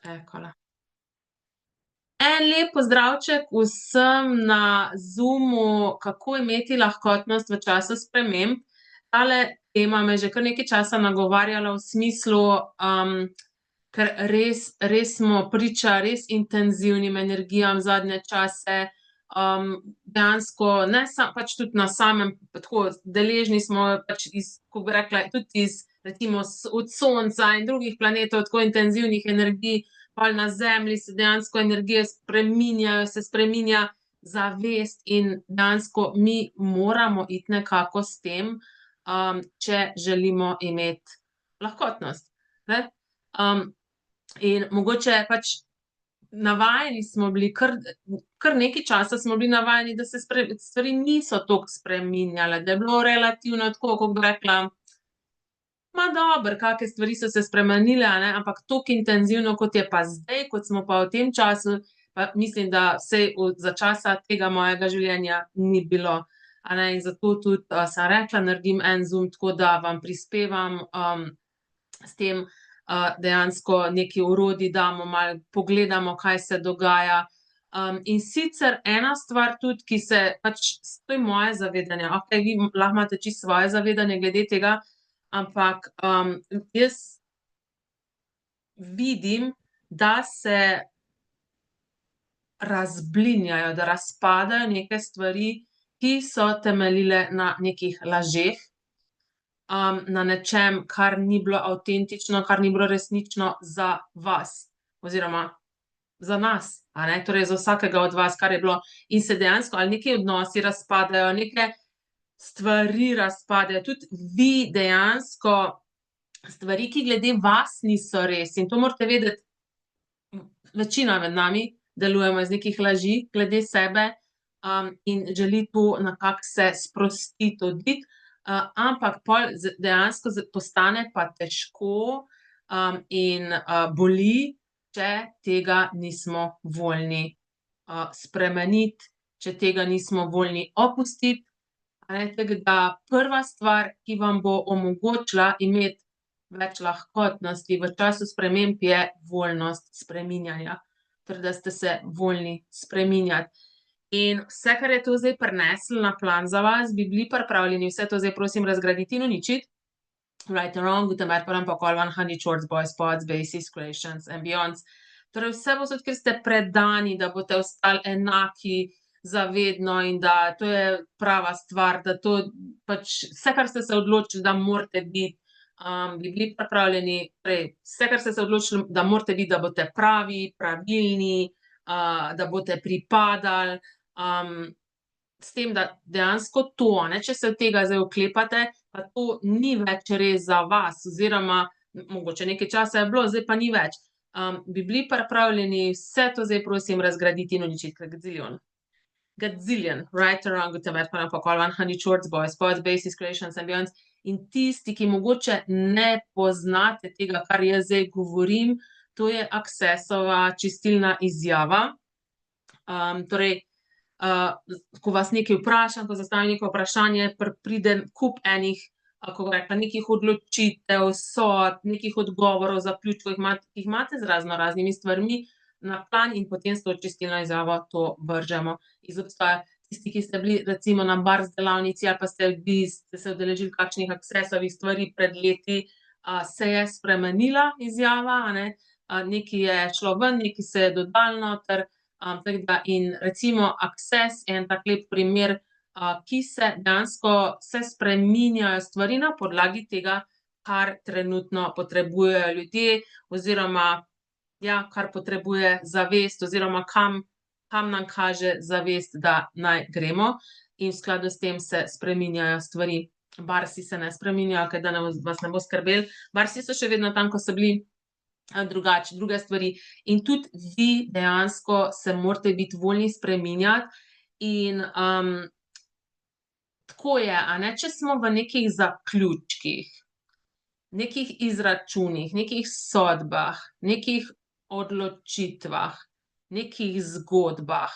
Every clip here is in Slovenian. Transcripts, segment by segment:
Ekola. En lep pozdravček vsem na Zoomu, kako imeti lahkotnost v času sprememb. Tale tema me že kar nekaj časa nagovarjala v smislu, ker res smo priča res intenzivnim energijam zadnje čase. Dejansko ne pač tudi na samem, tako deležni smo pač kako bi rekla, tudi recimo od Sonca in drugih planetov tako intenzivnih energij. Pol na Zemlji se dejansko energije spreminjajo, se spreminja zavest in dejansko mi moramo iti nekako s tem, če želimo imeti lahkotnost, ne. In mogoče pač navajeni smo bili kar nekaj časa smo bili navajeni, da se stvari niso toliko spreminjale, da je bilo relativno tako, kako bi rekla, dobro, kake stvari so se spremenile, a ne, ampak toliko intenzivno, kot je pa zdaj, kot smo pa v tem času, pa mislim, da vsaj za časa tega mojega življenja ni bilo, a ne, in zato tudi, sem rekla, naredim en Zoom, tako da vam prispevam, s tem, dejansko nekaj orodij damo, malo pogledamo, kaj se dogaja. In sicer ena stvar tudi, ki se pač, to je moje zavedanje, okej, vi lahko imate čisto svoje zavedanje glede tega, ampak, jaz vidim, da se razblinjajo, da razpadajo neke stvari, ki so temeljile na nekih lažeh, na nečem, kar ni bilo avtentično, kar ni bilo resnično za vas oziroma za nas, a ne, torej za vsakega od vas, kar je bilo, in se dejansko ali neki odnosi razpadajo, neke stvari razpadejo, tudi vi dejansko stvari, ki glede vas niso res, in to morate vedeti, večina med nami delujemo iz nekih laži glede sebe, in želi to nekako se sprostiti, oditi, ampak pol dejansko postane pa težko, in, boli, če tega nismo voljni, spremeniti, če tega nismo voljni opustiti, a ne, tako da prva stvar, ki vam bo omogočila imeti več lahkotnosti v času sprememb, je voljnost spreminjanja. Torej, da ste se voljni spreminjati. In vse, kar je to zdaj prineslo na plan za vas, bi bili pripravljeni vse to zdaj prosim razgraditi in uničiti. Right and wrong, good and bad, protocol, honey, shorts, boys, pods, basics, creations and beyonds. Torej vsepovsod, kjer ste predani, da boste ostali enaki za vedno in da to je prava stvar, da to pač vse, kar ste se odločili, da morate biti, bi bili pripravljeni, torej vse, kar ste se odločili, da morate biti, da boste pravi, pravilni, da boste pripadali, s tem, da dejansko to, a ne, če se tega zdaj oklepate, pa to ni več res za vas oziroma mogoče nekaj časa je bilo, zdaj pa ni več. Bi bili pripravljeni vse to zdaj prosim razgraditi in uničiti, ker gaziljon. Gaziljon, right and wrong, good and bad, protocol, honey, shorts, boys, pods, basics, creations and beyonds. In tisti, ki mogoče ne poznate tega, kar jaz zdaj govorim, to je Accessova čistilna izjava. Torej, ko vas nekaj vprašam, ko zastavim neko vprašanje, pride kup enih, kako bi rekla, nekih odločitev, sodb, nekih odgovorov, zaključkov, ki jih imate z raznoraznimi stvarmi na plan in potem s to čistilno izjavo to vržemo iz obstoja. Tisti, ki ste bili recimo na Bars delavnici ali pa ste se udeležili kakšnih Accessovih stvari pred leti, se je spremenila izjava, a ne, nekaj je šlo ven, nekaj se je dodalo noter, tako da in recimo Access je en tak lep primer, ki se dejansko se spreminjajo stvari na podlagi tega, kar trenutno potrebujejo ljudje oziroma, ja, kar potrebuje zavest oziroma kam nam kaže zavest, da naj gremo, in v skladu s tem se spreminjajo stvari. Barsi se ne spreminjajo, okej, da vas ne bo skrbelo, Barsi so še vedno tam, ko so bili, drugače, druge stvari. In tudi vi dejansko se morate biti voljni spreminjati in, tako je, a ne, če smo v nekih zaključkih, nekih izračunih, nekih sodbah, nekih odločitvah, nekih zgodbah,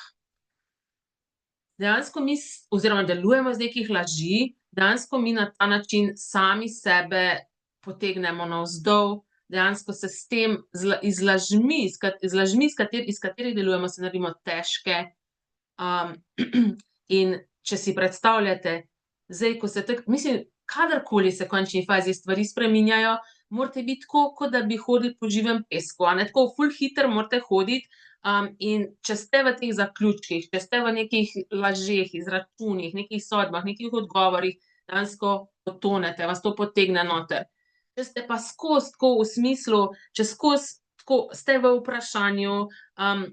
dejansko mi oziroma delujemo iz nekih laži, dejansko mi na ta način sami sebe potegnemo navzdol, dejansko se s tem iz lažmi, iz katerih delujemo, se naredimo težke. In če si predstavljate, zdaj, ko se mislim, kadarkoli se v končni fazi stvari spreminjajo, morate biti tako, kot da bi hodili po živem pesku, a ne, tako ful hitro morate hoditi. In če ste v teh zaključkih, če ste v nekih lažeh, izračunih, nekih sodbah, nekih odgovorih, dejansko potonete, vas to potegne noter. Če ste pa skozi tako v smislu, če skozi tako ste v vprašanju,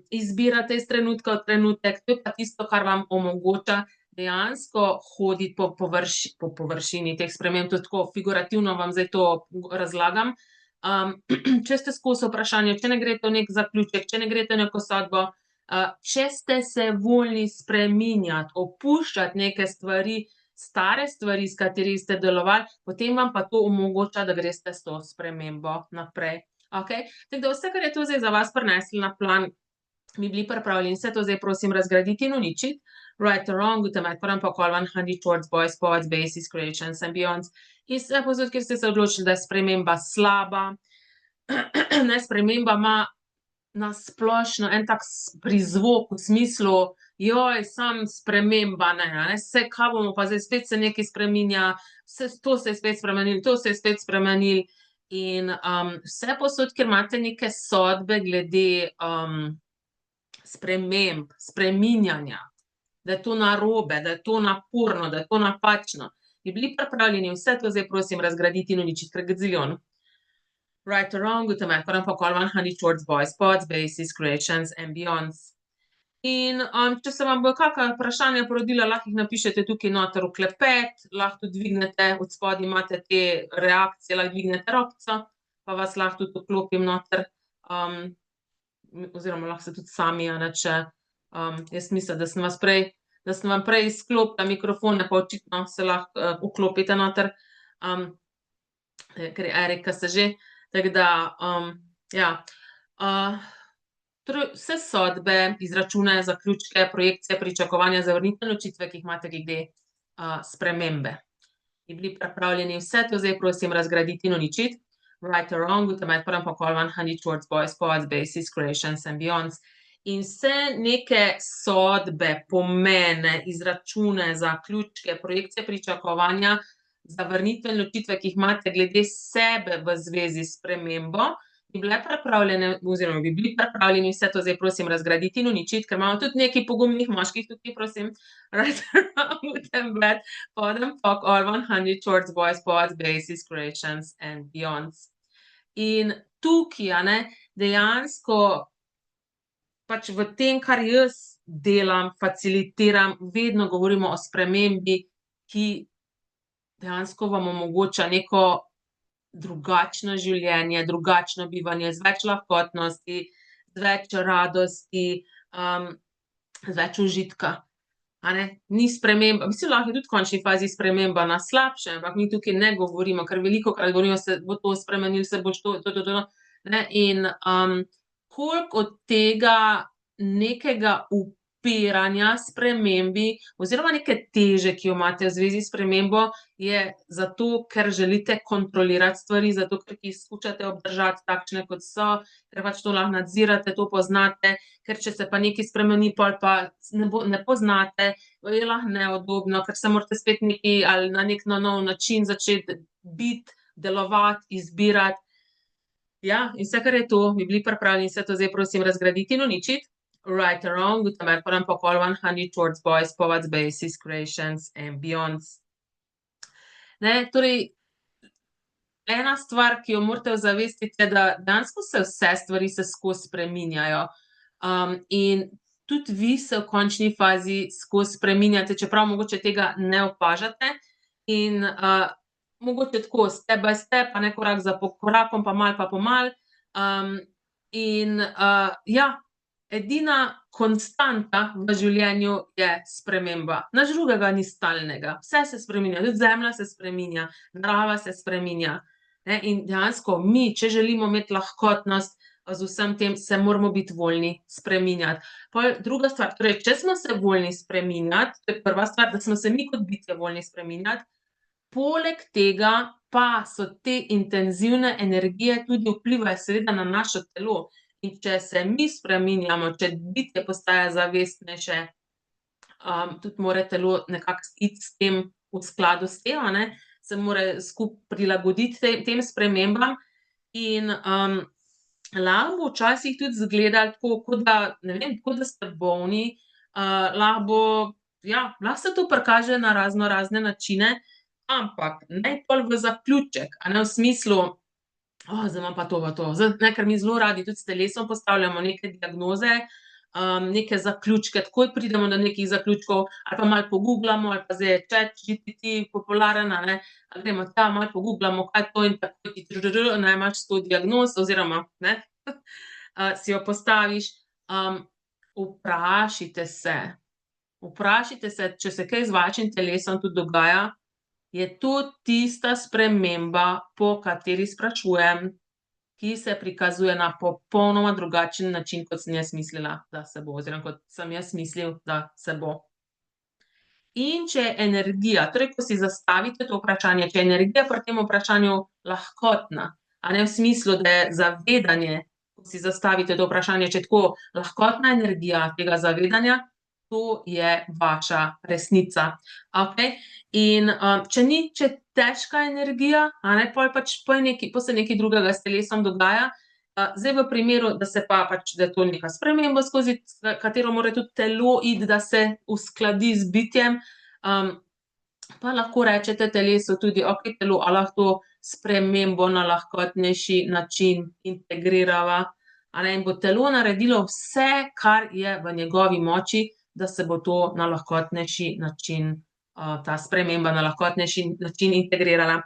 izbirate iz trenutka v trenutek, to je pa tisto, kar vam omogoča dejansko hoditi po površini teh sprememb, tudi tako figurativno vam zdaj to razlagam. Če ste skozi vprašanje, če ne greste v neki zaključek, če ne greste v neko sodbo, če ste se voljni spreminjati, opuščati neke stvari, stare stvari, s katerih ste delovali, potem vam pa to omogoča, da greste s to spremembo naprej. Okej? Tako da vse, kar je to zdaj za vas prineslo na plan, bi bili pripravljeni vse to zdaj prosim razgraditi in uničiti. Right or wrong, with the method call 100 towards boys, poets, bases, creations and beyonds. In vse povsod, kjer ste se odločili, da je sprememba slaba, ne, sprememba ima na splošno en tak prizvok v smislu, samo sprememba, ne, saj kaj bomo pa zdaj, spet se nekaj spreminja, to se je spet spremenilo, to se je spet spremenilo. In vsepovsod, kjer imate neke sodbe glede sprememb, spreminjanja, da je to narobe, da je to naporno, da je to napačno, bi bili pripravljeni vse to zdaj prosim razgraditi in uničiti kar gaziljon. Right or wrong, with the method call 100 towards boys, poets, bases, creations and beyonds. In če se vam bojo kakšna vprašanja porodila, lahko jih napišete tukaj noter v klepet, lahko tudi dvignete, od spodaj imate te reakcije, lahko dvignete rokico, pa vas lahko tudi vklopim noter. Oziroma lahko se tudi sami, a ne, če, jaz mislim, da sem vam prej izklopila mikrofone, pa očitno se lahko vklopite noter. Ker je Erika se že, tako da, ja. Torej vse sodbe, izračune, zaključke, projekcije, pričakovanja, zavrnitve, odločitve, ki jih imate glede spremembe, bi bili pripravljeni vse to zdaj prosim razgraditi in uničiti. Right or wrong, with the method call 100 towards boys, poets, bases, creations and beyonds. In vse neke sodbe, pomene, izračune, zaključke, projekcije, pričakovanja, zavrnitve in odločitve, ki jih imate glede sebe v zvezi s spremembo, bi bile pripravljene oziroma bi bili pripravljeni vse to zdaj prosim razgraditi in uničiti, ker imamo tudi nekaj pogumnih moških tukaj, prosim. Right or wrong, with the method call 100 towards boys, poets, bases, creations and beyonds. In tukaj, a ne, dejansko pač v tem, kar jaz delam, facilitiram, vedno govorimo o spremembi, ki dejansko vam omogoča neko drugačno življenje, drugačno bivanje, z več lahkotnosti, z več radosti, z več užitka, a ne. Ni sprememba, mislim, lahko je tudi v končni fazi sprememba na slabše, ampak mi tukaj ne govorimo, ker velikokrat govorimo, se bo to spremenilo, se boš to, ne, in koliko od tega nekega upiranja spremembi oziroma neke teže, ki jo imate v zvezi s spremembo, je zato, ker želite kontrolirati stvari, zato ker jih skušate obdržati takšne, kot so, ker pač to lahko nadzirate, to poznate, ker če se pa nekaj spremeni, pol pa ne poznate, je lahko neudobno, ker se morate spet nekaj ali na neki nov način začeti biti, delovati, izbirati. Ja, in vse, kar je to, bi bili pripravljeni vse to zdaj prosim razgraditi in uničiti. Right or wrong, with the method call 100 towards boys, poets, bases, creations and beyonds. Ne, torej, ena stvar, ki jo morate ozavestiti, je, da dejansko se vse stvari se skozi spreminjajo. In tudi vi se v končni fazi skozi spreminjate, čeprav mogoče tega ne opažate. In mogoče tako step by step, a ne, korak za korakom, pa malo pa po malo. In ja, edina konstanta v življenju je sprememba. Nič drugega ni stalnega. Vse se spreminja, tudi zemlja se spreminja, narava se spreminja, ne, in dejansko mi, če želimo imeti lahkotnost z vsem tem, se moramo biti voljni spreminjati. Pol druga stvar, torej, če smo se voljni spreminjati, to je prva stvar, da smo se mi kot bitje voljni spreminjati, poleg tega pa so te intenzivne energije tudi vplivajo seveda na naše telo. In če se mi spreminjamo, če bitje postaja zavestnejše, tudi mora telo nekako iti s tem v skladu s tem, a ne, se mora prilagoditi tem spremembam in, lahko bo včasih tudi izgledalo tako, kot da, ne vem, kot da ste bolni, lahko bo, ja, lahko se to prikaže na raznorazne načine, ampak ne pol v zaključek, a ne, v smislu: zdaj imam pa to pa to." Zdaj, ne, ker mi zelo radi tudi s telesom postavljamo neke diagnoze, neke zaključke, takoj pridemo do nekih zaključkov ali pa malo poguglamo ali pa zdaj je ChatGPT popularen, a ne, a gremo tja, malo poguglamo, kaj je to in takoj ti ne, imaš 100 diagnoz oziroma, ne, si jo postaviš. Vprašajte se, če se kaj z vašim telesom tudi dogaja, je to tista sprememba, po kateri sprašujem, ki se prikazuje na popolnoma drugačen način, kot sem jaz mislila, da se bo, oziroma kot sem jaz mislil, da se bo. In če je energija, torej ko si zastavite to vprašanje, če je energija pri tem vprašanju lahkotna, a ne, v smislu, da je zavedanje, ko si zastavite to vprašanje, če je tako lahkotna energija tega zavedanja, to je vaša resnica, okej. In, če če je težka energija, a ne, pol se nekaj drugega s telesom dogaja. Zdaj v primeru, da se pa pač, da je to neka sprememba, skozi katero mora tudi telo iti, da se uskladi z bitjem, pa lahko rečete telesu tudi: "Okej, telo, a lahko to spremembo na lahkotnejši način integrirava?" A ne, in bo telo naredilo vse, kar je v njegovi moči, da se bo to na lahkotnejši način, ta sprememba na lahkotnejši način integrirala.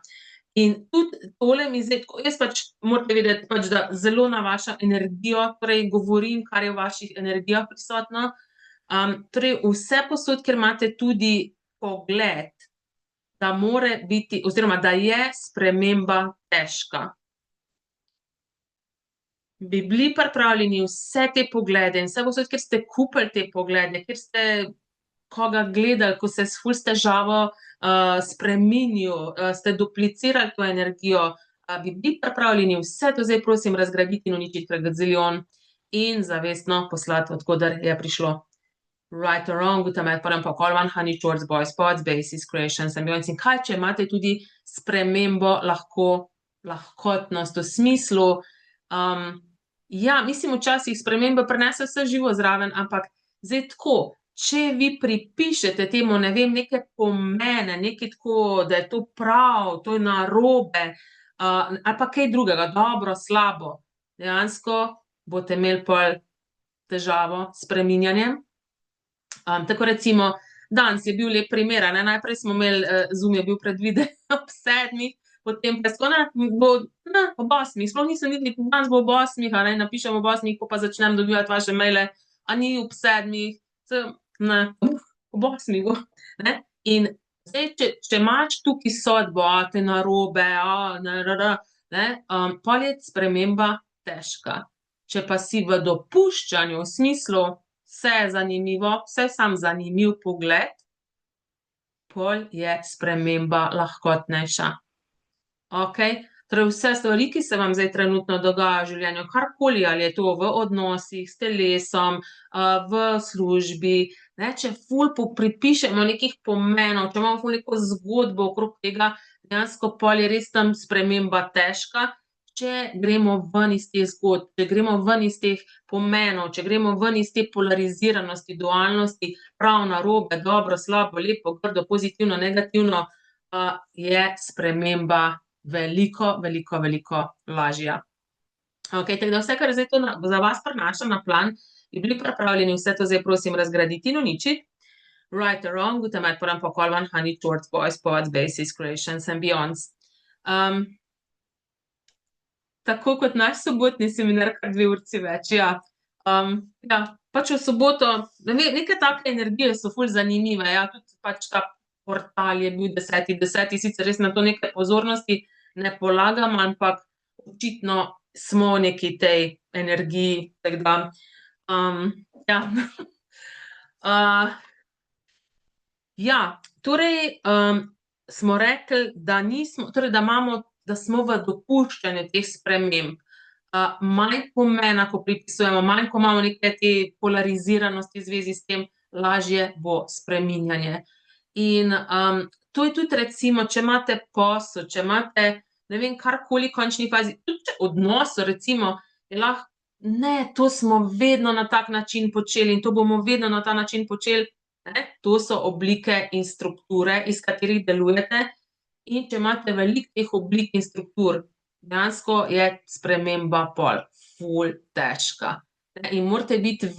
In tudi tole mi zdaj tako, jaz pač morate vedeti pač, da zelo na vašo energijo torej govorim, kar je v vaših energijah prisotno. Torej vsepovsod, kjer imate tudi pogled, da more biti oziroma da je sprememba težka, bi bili pripravljeni vse te poglede in vsepovsod, kjer ste kupili te poglede, kjer ste koga gledali, ko se ful s težavo, spreminjal, ste duplicirali to energijo, bi bili pripravljeni vse to zdaj prosim razgraditi in uničiti pred gaziljon in zavestno poslati, od koder je prišlo. Right or wrong, basis, creations, ambience. In kaj, če imate tudi spremembo lahkotnost v smislu, ja, mislim, včasih spremembe prinese vse živo zraven, ampak zdaj tako, če vi pripišete temu, ne vem, neke pomene, nekaj tako, da je to prav, to je narobe, ali pa kaj drugega, dobro, slabo, dejansko boste imeli pol težavo s spreminjanjem. Tako recimo danes je bil lep primer, a ne, najprej smo imeli, Zoom je bil predviden ob 7, potem pa je tako, bo, ob 8, sploh nisem niti, danes bo ob 8, a ne, napišem ob 8, pol pa začnem dobivati vaše maile, a ni ob 7, ne, ob 8 bo, ne. In zdaj, če imaš tukaj sodbo, to je narobe, ne, pol je sprememba težka. Če pa si v dopuščanju, v smislu, vse je zanimivo, vse je samo zanimiv pogled, pol je sprememba lahkotnejša. Okej? Torej vse stvari, ki se vam zdaj trenutno dogajajo v življenju, karkoli, ali je to v odnosih, s telesom, v službi, ne, če ful pripišemo nekih pomenov, če imamo ful neko zgodbo okrog tega, dejansko pol je res tam sprememba težka. Če gremo ven iz teh zgodb, če gremo ven iz teh pomenov, če gremo ven iz te polariziranosti, dualnosti, prav, narobe, dobro, slabo, lepo, grdo, pozitivno, negativno, je sprememba veliko, veliko, veliko lažja. Okej, tako da vse, kar zdaj to za vas prinašam na plan, bi bili pripravljeni vse to zdaj prosim razgraditi in uničiti. Right or wrong, basis, creations, ambience. Tako kot naš sobotni seminar, kar 2 urici več, ja. Ja, pač v soboto, neke take energije so ful zanimive, ja, tudi pač ta portal je bil 10.10., sicer res na to nekaj pozornosti ne polagam, ampak očitno smo v neki tej energiji, tako da, ja. Ja, torej, smo rekli, da nismo, torej da smo v dopuščanju teh sprememb. Manj pomena, ko pripisujemo, manj, ko imamo neke te polariziranosti v zvezi s tem, lažje bo spreminjanje. In to je tudi recimo, če imate posel, če imate, ne vem, karkoli v končni fazi, tudi če odnosov recimo, je lahko, ne, to smo vedno na tak način počeli in to bomo vedno na ta način počeli. Ne? To so oblike in strukture, iz katerih delujete. In če imate veliko teh oblik in struktur, dejansko je sprememba pol ful težka. In morate biti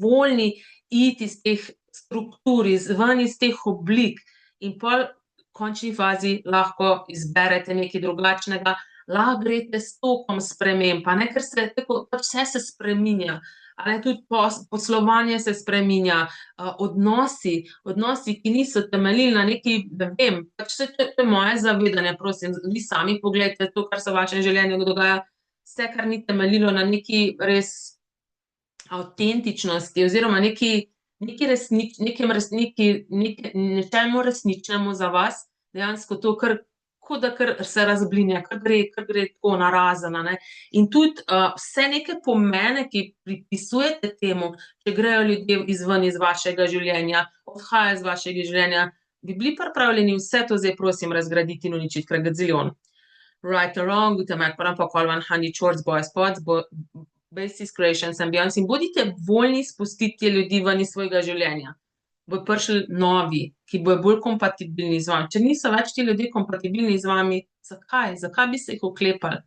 voljni iti iz teh struktur, ven iz teh oblik in pol v končni fazi lahko izberete nekaj drugačnega, lahko greste s tokom sprememb, pa ne, ker pač vse se spreminja. A ne, tudi poslovanje se spreminja, odnosi, ki niso temeljili na neki, ne vem, pač to je moje zavedanje, prosim, vi sami poglejte to, kar se v vašem življenju dogaja, vse, kar ni temeljilo na neki res avtentičnosti oziroma nečemu resničnemu za vas, dejansko to kar se razblinja, kar gre tako narazen, a ne. In tudi vse neke pomene, ki pripisujete temu, če grejo ljudje izven iz vašega življenja, odhajajo iz vašega življenja, bi bili pripravljeni vse to zdaj, prosim, razgraditi in uničiti, ker gaziljon. Right or wrong, gute Merk, call 100 shorts, boys, pods, basis creations and beyond. In bodite voljni spustiti ljudi ven iz svojega življenja. Bojo prišli novi, ki bojo bolj kompatibilni z vami. Če niso več ti ljudje kompatibilni z vami, zakaj? Zakaj bi se jih oklepali?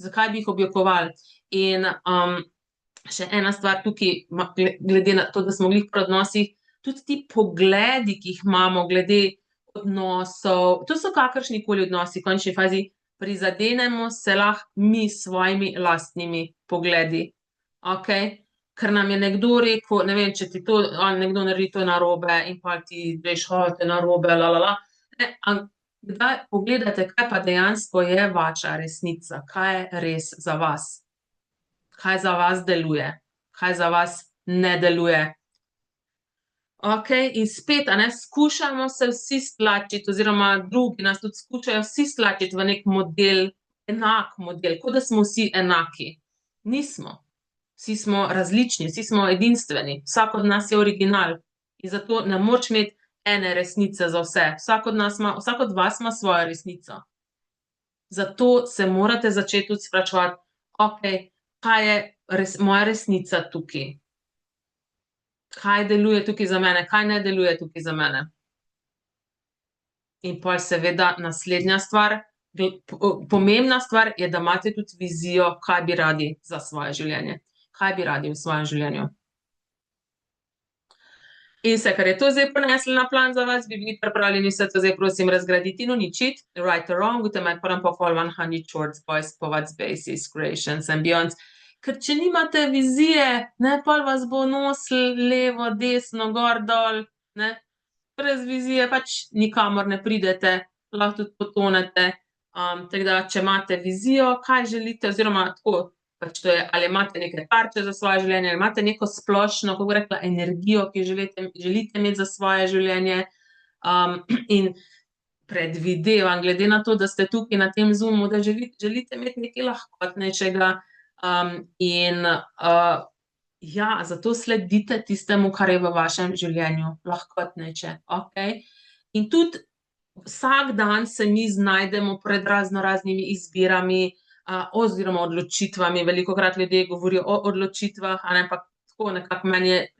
Zakaj bi jih objokovali? In še ena stvar tukaj, glede na to, da smo glih pri odnosih, tudi ti pogledi, ki jih imamo glede odnosov, to so kakršnikoli odnosi, v končni fazi, prizadenemo se lahko mi s svojimi lastnimi pogledi. Okej? Ker nam je nekdo rekel, ne vem, če ti to, nekdo naredi to narobe in pa ti veš, to je narobe, . Kdaj pogledate, kaj pa dejansko je vaša resnica, kaj je res za vas? Kaj za vas deluje? Kaj za vas ne deluje? Okej, in spet, a ne, skušamo se vsi stlačiti oziroma drugi nas tudi skušajo vsi stlačiti v neki model, enak model, kot da smo vsi enaki. Nismo. Vsi smo različni, vsi smo edinstveni, vsak od nas je original. In zato ne moreš imeti ene resnice za vse. Vsak od vas ima svojo resnico. Zato se morate začeti tudi spraševati, okej, kaj je moja resnica tukaj? Kaj deluje tukaj za mene, kaj ne deluje tukaj za mene? In pol seveda naslednja stvar, pomembna stvar je, da imate tudi vizijo, kaj bi radi za svoje življenje. Kaj bi radi v svojem življenju? In vse, kar je to zdaj prineslo na plan za vas, bi bili pripravljeni vse to zdaj, prosim, razgraditi in uničiti. Right or wrong, gute Merk, call 100 shorts, boys, pods, basis, creations and beyond. Ker če nimate vizije, ne, pol vas bo nosilo levo, desno, gor, dol, ne. Brez vizije pač nikamor ne pridete, lahko tudi potonete. Tako da, če imate vizijo, kaj želite, oziroma tako, pač to je, ali imate neke tarče za svoje življenje, ali imate neko splošno, kako bi rekla, energijo, ki jo želite imeti za svoje življenje. In predvidevam, glede na to, da ste tukaj na tem Zoomu, da želite imeti nekaj lahkotnejšega. In ja, zato sledite tistemu, kar je v vašem življenju lahkotnejše, okej? In tudi vsak dan se mi znajdemo pred raznoraznimi izbirami, oziroma odločitvami, velikokrat ljudje govorijo o odločitvah, a ne, ampak tako nekako meni je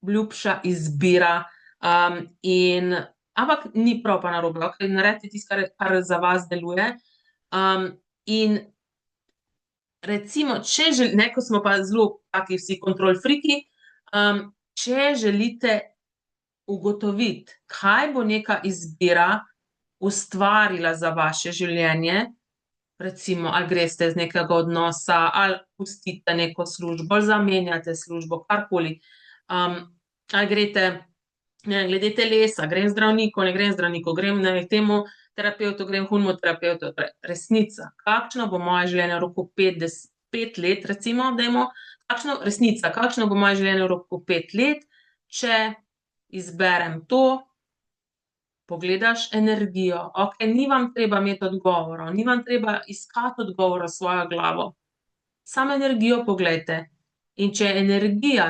ljubša izbira. Ampak ni prav pa narobe, okej, naredite tisto, kar za vas deluje. In recimo, ne, ko smo pa zelo taki vsi control freaki, če želite ugotoviti, kaj bo neka izbira ustvarila za vaše življenje, recimo, ali greste iz nekega odnosa, ali pustite neko službo, ali zamenjate službo, karkoli. Ali greste, ne vem, glede telesa, grem k zdravniku, ne grem k zdravniku, grem, ne vem, k temu terapevtu, grem k onemu terapevtu, resnica. Kakšno bo moje življenje v roku 5 let, recimo, dajmo, resnica, kakšno bo moje življenje v roku 5 let, če izberem to, pogledaš energijo, okej, ni vam treba imeti odgovorov, ni vam treba iskati odgovorov s svojo glavo. Samo energijo poglejte. In če je energija,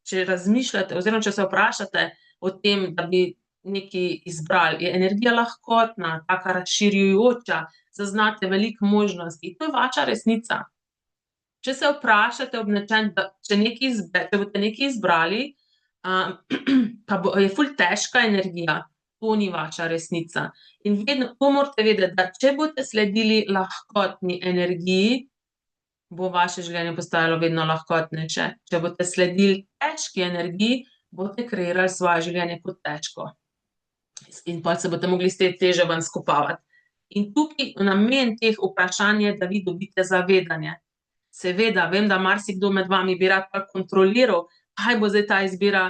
če razmišljate oziroma če se vprašate o tem, da bi nekaj izbrali, je energija lahkotna, taka razširjujoča, zaznate veliko možnosti, to je vaša resnica. Če se vprašate ob nečem, da če boste nekaj izbrali, pa je ful težka energija, to ni vaša resnica. In vedno to morate vedeti, da če boste sledili lahkotni energiji, bo vaše življenje postajalo vedno lahkotnejše. Če boste sledili težki energiji, boste kreirali svoje življenje kot težko. In pol se boste mogli s te teže ven skopavati. In tukaj namen teh vprašanj je, da vi dobite zavedanje. Seveda, vem, da marsikdo med vami bi rad pa kontroliral, kaj bo zdaj ta izbira,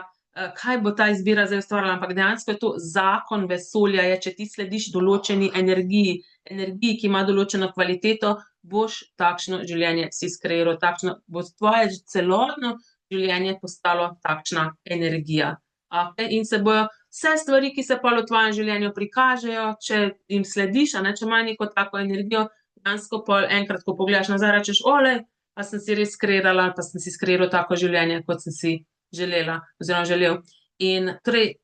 kaj bo ta izbira zdaj ustvarila, ampak dejansko je to zakon vesolja, je, če ti slediš določeni energiji, ki ima določeno kvaliteto, boš takšno življenje si skreiral, takšno bo tvoje celotno življenje postalo takšna energija. In se bojo vse stvari, ki se pol v tvojem življenju prikažejo, če jim slediš, če imajo neko tako energijo, dejansko pol enkrat, ko pogledaš nazaj, rečeš, pa sem si res skreirala, pa sem si skreiral tako življenje, kot sem si želela oziroma želel. In torej,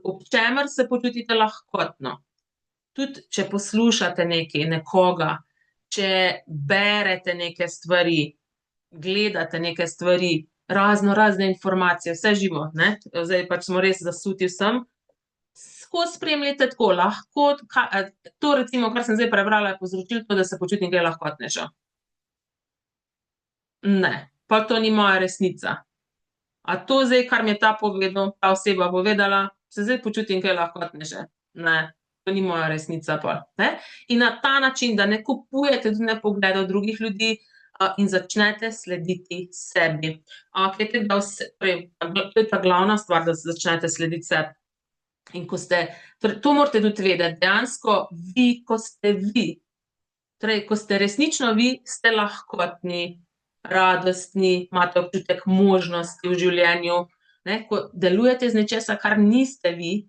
ob čemer se počutite lahkotno, tudi če poslušate nekaj, nekoga, če berete neke stvari, gledate neke stvari, razne informacije, vse živo, ne, zdaj pač smo res zasuti vsem, skozi spremljajte tako, lahko, to recimo, kar sem zdaj prebrala, je povzročilo to, da se počutim kaj lahkotnejšo. Ne, pol to ni moja resnica. A to zdaj, kar mi je ta povedal, ta oseba povedala, se zdaj počutim kaj lahkotnejše? Ne, to ni moja resnica pol, ne. In na ta način, da ne kupujete tudi ne pogledov drugih ljudi, in začnete slediti sebi. Torej, to je ta glavna stvar, da začnete slediti sebi. In torej to morate tudi vedeti, dejansko vi, ko ste vi, torej, ko ste resnično vi, ste lahkotni, radostni, imate občutek možnosti v življenju, ne, ko delujete iz nečesa, kar niste vi,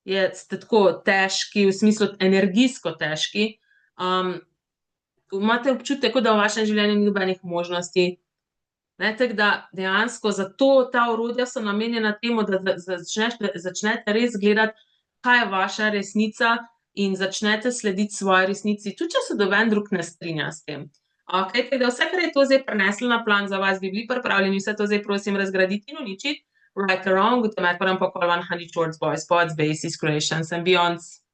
ste tako težki, v smislu energijsko težki, imate občutek, kot da v vašem življenju ni nobenih možnosti, ne, tako da dejansko zato ta orodja so namenjena temu, da začnete res gledati, kaj je vaša resnica, in začnete slediti svoji resnici, tudi če se noben drug ne strinja s tem. Tako da vse, kar je to zdaj prineslo na plan za vas, bi bili pripravljeni vse to zdaj prosim razgraditi in uničiti. Right or wrong, utemeljitelj pokol 100 shorts, boys, pods, bases, creations and beyonds.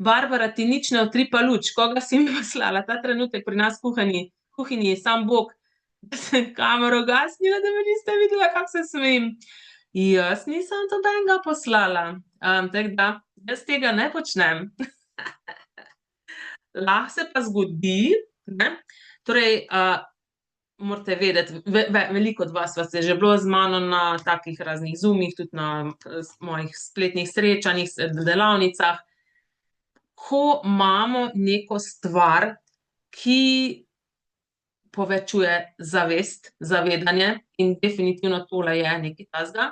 Barbara, ti nič ne utripa luč, koga si mi poslala ta trenutek pri nas v kuhinji, sam Bog, da sem kamero ugasnila, da me niste videla, kako se smejim. Jaz nisem nobenega poslala, tako da jaz tega ne počnem. Lahko se pa zgodi, ne, torej, morate vedeti, veliko od vas je že bilo z mano na takih raznih Zoomih, tudi na mojih spletnih srečanjih, delavnicah. Ko imamo neko stvar, ki povečuje zavest, zavedanje, in definitivno tole je nekaj takega,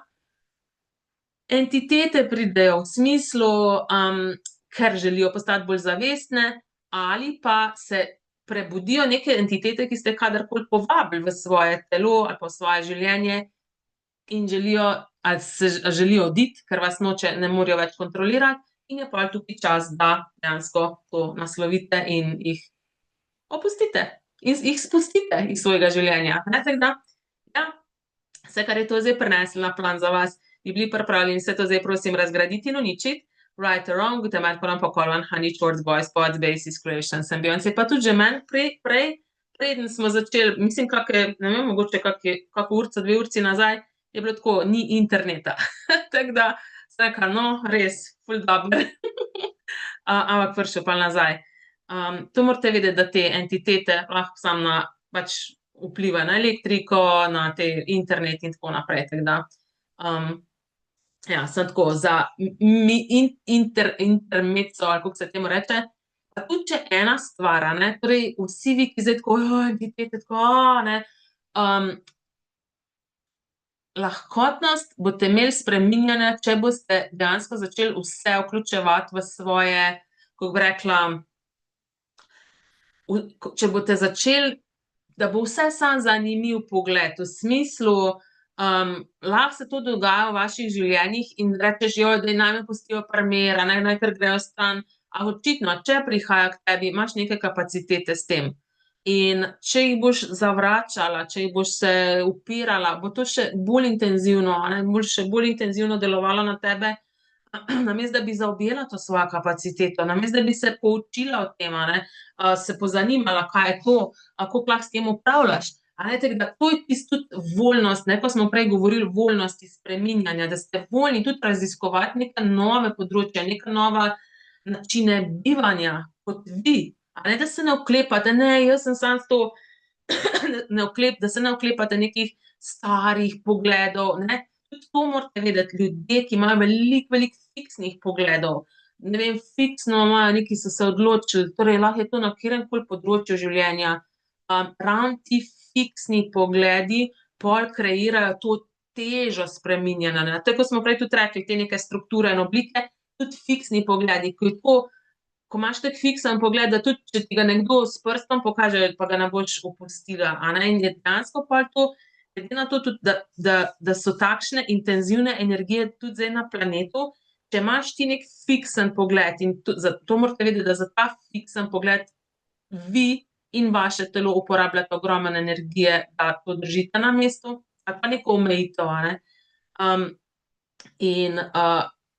entitete pridejo v smislu, ker želijo postati bolj zavestne, ali pa se prebudijo neke entitete, ki ste kadarkoli povabili v svoje telo ali pa v svoje življenje in želijo oditi, ker vas ne morejo več kontrolirati, in je pol tukaj čas, da dejansko to naslovite in jih opustite. In jih spustite iz svojega življenja, ne, tako da, ja, vse, kar je to zdaj prineslo na plan za vas, bi bili pripravljeni vse to zdaj prosim razgraditi in uničiti. Right or wrong, utemeljitelj pokol 100 shorts, boys, pods, bases, creations and beyonds. Se pa tudi že meni preden smo začeli, mislim, ne vem, mogoče kako urico, 2 urici nazaj, je bilo tako, ni interneta. Tako da sem rekla, no, res, ful dobro. Ampak prišel pa nazaj. To morate vedeti, da te entitete lahko samo pač vplivajo na elektriko, na te internet in tako naprej, tako da, ja, samo tako, za intermezzo, ali kako se temu reče, pa tudi če ena stvar, torej vsi vi, ki zdaj tako, entitete, tako, ne, lahkotnost boste imeli spreminjanja, če boste dejansko začeli vse vključevati v svoje, kako bi rekla, če boste začeli, da bo vse samo zanimiv pogled, v smislu, lahko se to dogaja v vaših življenjih in rečeš: "Joj, daj naj me pustijo pri miru, naj kar grejo stran." A očitno, če prihaja k tebi, imaš neke kapacitete s tem. In če jih boš zavračala, če jih boš se upirala, bo to še bolj intenzivno, a ne, bo še bolj intenzivno delovalo na tebe, namesto da bi zaobjela to svojo kapaciteto, namesto da bi se poučila o tem, a ne, se pozanimala, kaj je to, koliko lahko s tem upravljaš. A ne, tako da to je tisto tudi voljnost, ne, ko smo prej govorili voljnosti spreminjanja, da ste voljni tudi raziskovati neka nova področja, neka nova načine bivanja kot vi, a ne, da se ne oklepate, ne, jaz sem samo to, da se ne oklepate nekih starih pogledov, ne. Tudi to morate vedeti, ljudje, ki imajo veliko, veliko fiksnih pogledov, ne vem, fiksno imajo, neki so se odločili, torej lahko je to na kateremkoli področju življenja, ravno ti fiksni pogledi pol kreirajo to težo spreminjanja, ne. Tako kot smo prej tudi rekli, te neke strukture in oblike, tudi fiksni pogledi, ko je tako, ko imaš tako fiksen pogled, da tudi če ti ga nekdo s prstom pokaže, pa ga ne boš opustila, a ne, in je dejansko pol to, glede na to tudi, da so takšne intenzivne energije tudi zdaj na planetu, če imaš ti neki fiksen pogled in to morate vedeti, da za ta fiksen pogled vi in vaše telo uporabljate ogromno energije, da to držite na mestu, ali pa neko omejitev, a ne. In,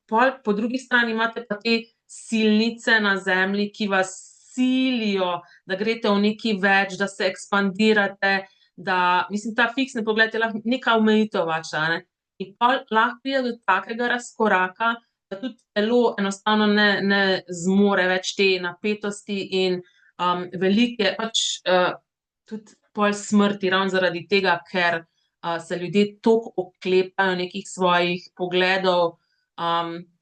pol po drugi strani imate pa te silnice na Zemlji, ki vas silijo, da greste v nekaj več, da se ekspandirate, da, mislim, ta fiksni pogled je lahko neka omejitev vaša, a ne. In pol lahko pride do takega razkoraka, da tudi telo enostavno ne zmore več te napetosti in, veliko je pač, tudi pol smrti ravno zaradi tega, ker, se ljudje toliko oklepajo nekih svojih pogledov,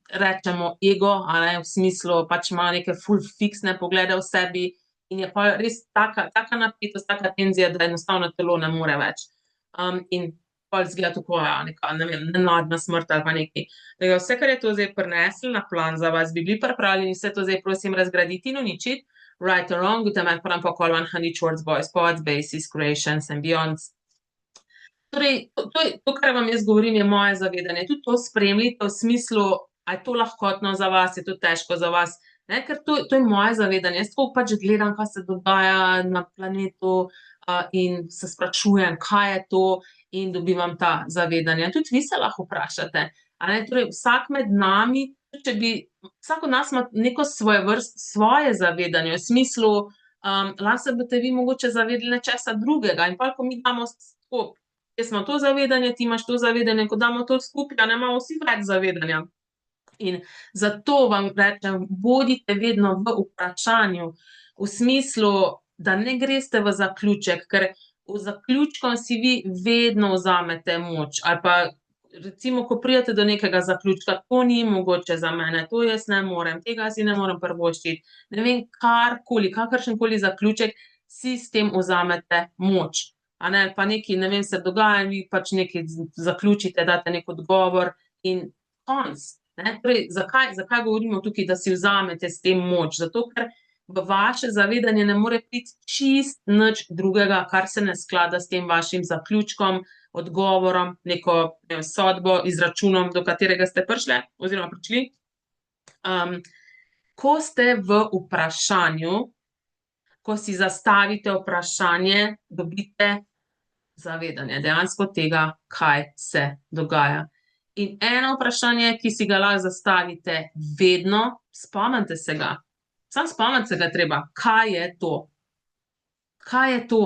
rečemo ego, a ne, v smislu pač imajo neke ful fiksne poglede v sebi in je pol res taka napetost, taka tenzija, da enostavno telo ne more več. In pol izgleda tako, neka, ne vem, nenadna smrt ali pa nekaj. Tako da vse, kar je to zdaj prineslo na plan za vas, bi bili pripravljeni vse to zdaj prosim razgraditi in uničiti? Right or wrong, utemelj protocol 100 Schwartz Boys, pods, basis, creations and beyonds. Torej, to je to, kar vam jaz govorim, je moje zavedanje. Tudi to spremljajte v smislu, a je to lahkotno za vas, je to težko za vas, ne, ker to je moje zavedanje. Jaz tako pač gledam, kaj se dogaja na planetu, in se sprašujem, kaj je to, in dobivam ta zavedanja. Tudi vi se lahko vprašate, a ne, torej vsak med nami, če bi, vsak od nas ima neko svoje zavedanje, v smislu, lahko se boste vi mogoče zavedali nečesa drugega in pol, ko mi damo tako, jaz imam to zavedanje, ti imaš to zavedanje, ko damo to skupaj, a ne, imamo vsi več zavedanja. In zato vam rečem, bodite vedno v vprašanju, v smislu, da ne greste v zaključek, ker v zaključku si vi vedno vzamete moč, ali pa recimo, ko pridete do nekega zaključka, to ni mogoče za mene, to jaz ne morem, tega si ne morem privoščiti, ne vem, karkoli, kakršenkoli zaključek, si s tem vzamete moč. A ne, pa nekaj, ne vem, se dogaja in vi pač nekaj zaključite, daste neki odgovor in konec, ne. Torej, zakaj govorimo tukaj, da si vzamete s tem moč? Zato, ker v vaše zavedanje ne more priti čisto nič drugega, kar se ne sklada s tem vašim zaključkom, odgovorom, neko, ne vem, sodbo, izračunom, do katerega ste prišle oziroma prišli. Ko ste v vprašanju, ko si zastavite vprašanje, dobite zavedanje dejansko tega, kaj se dogaja. In eno vprašanje, ki si ga lahko zastavite vedno, spomnite se ga, samo spomniti se ga je treba, kaj je to? Kaj je to?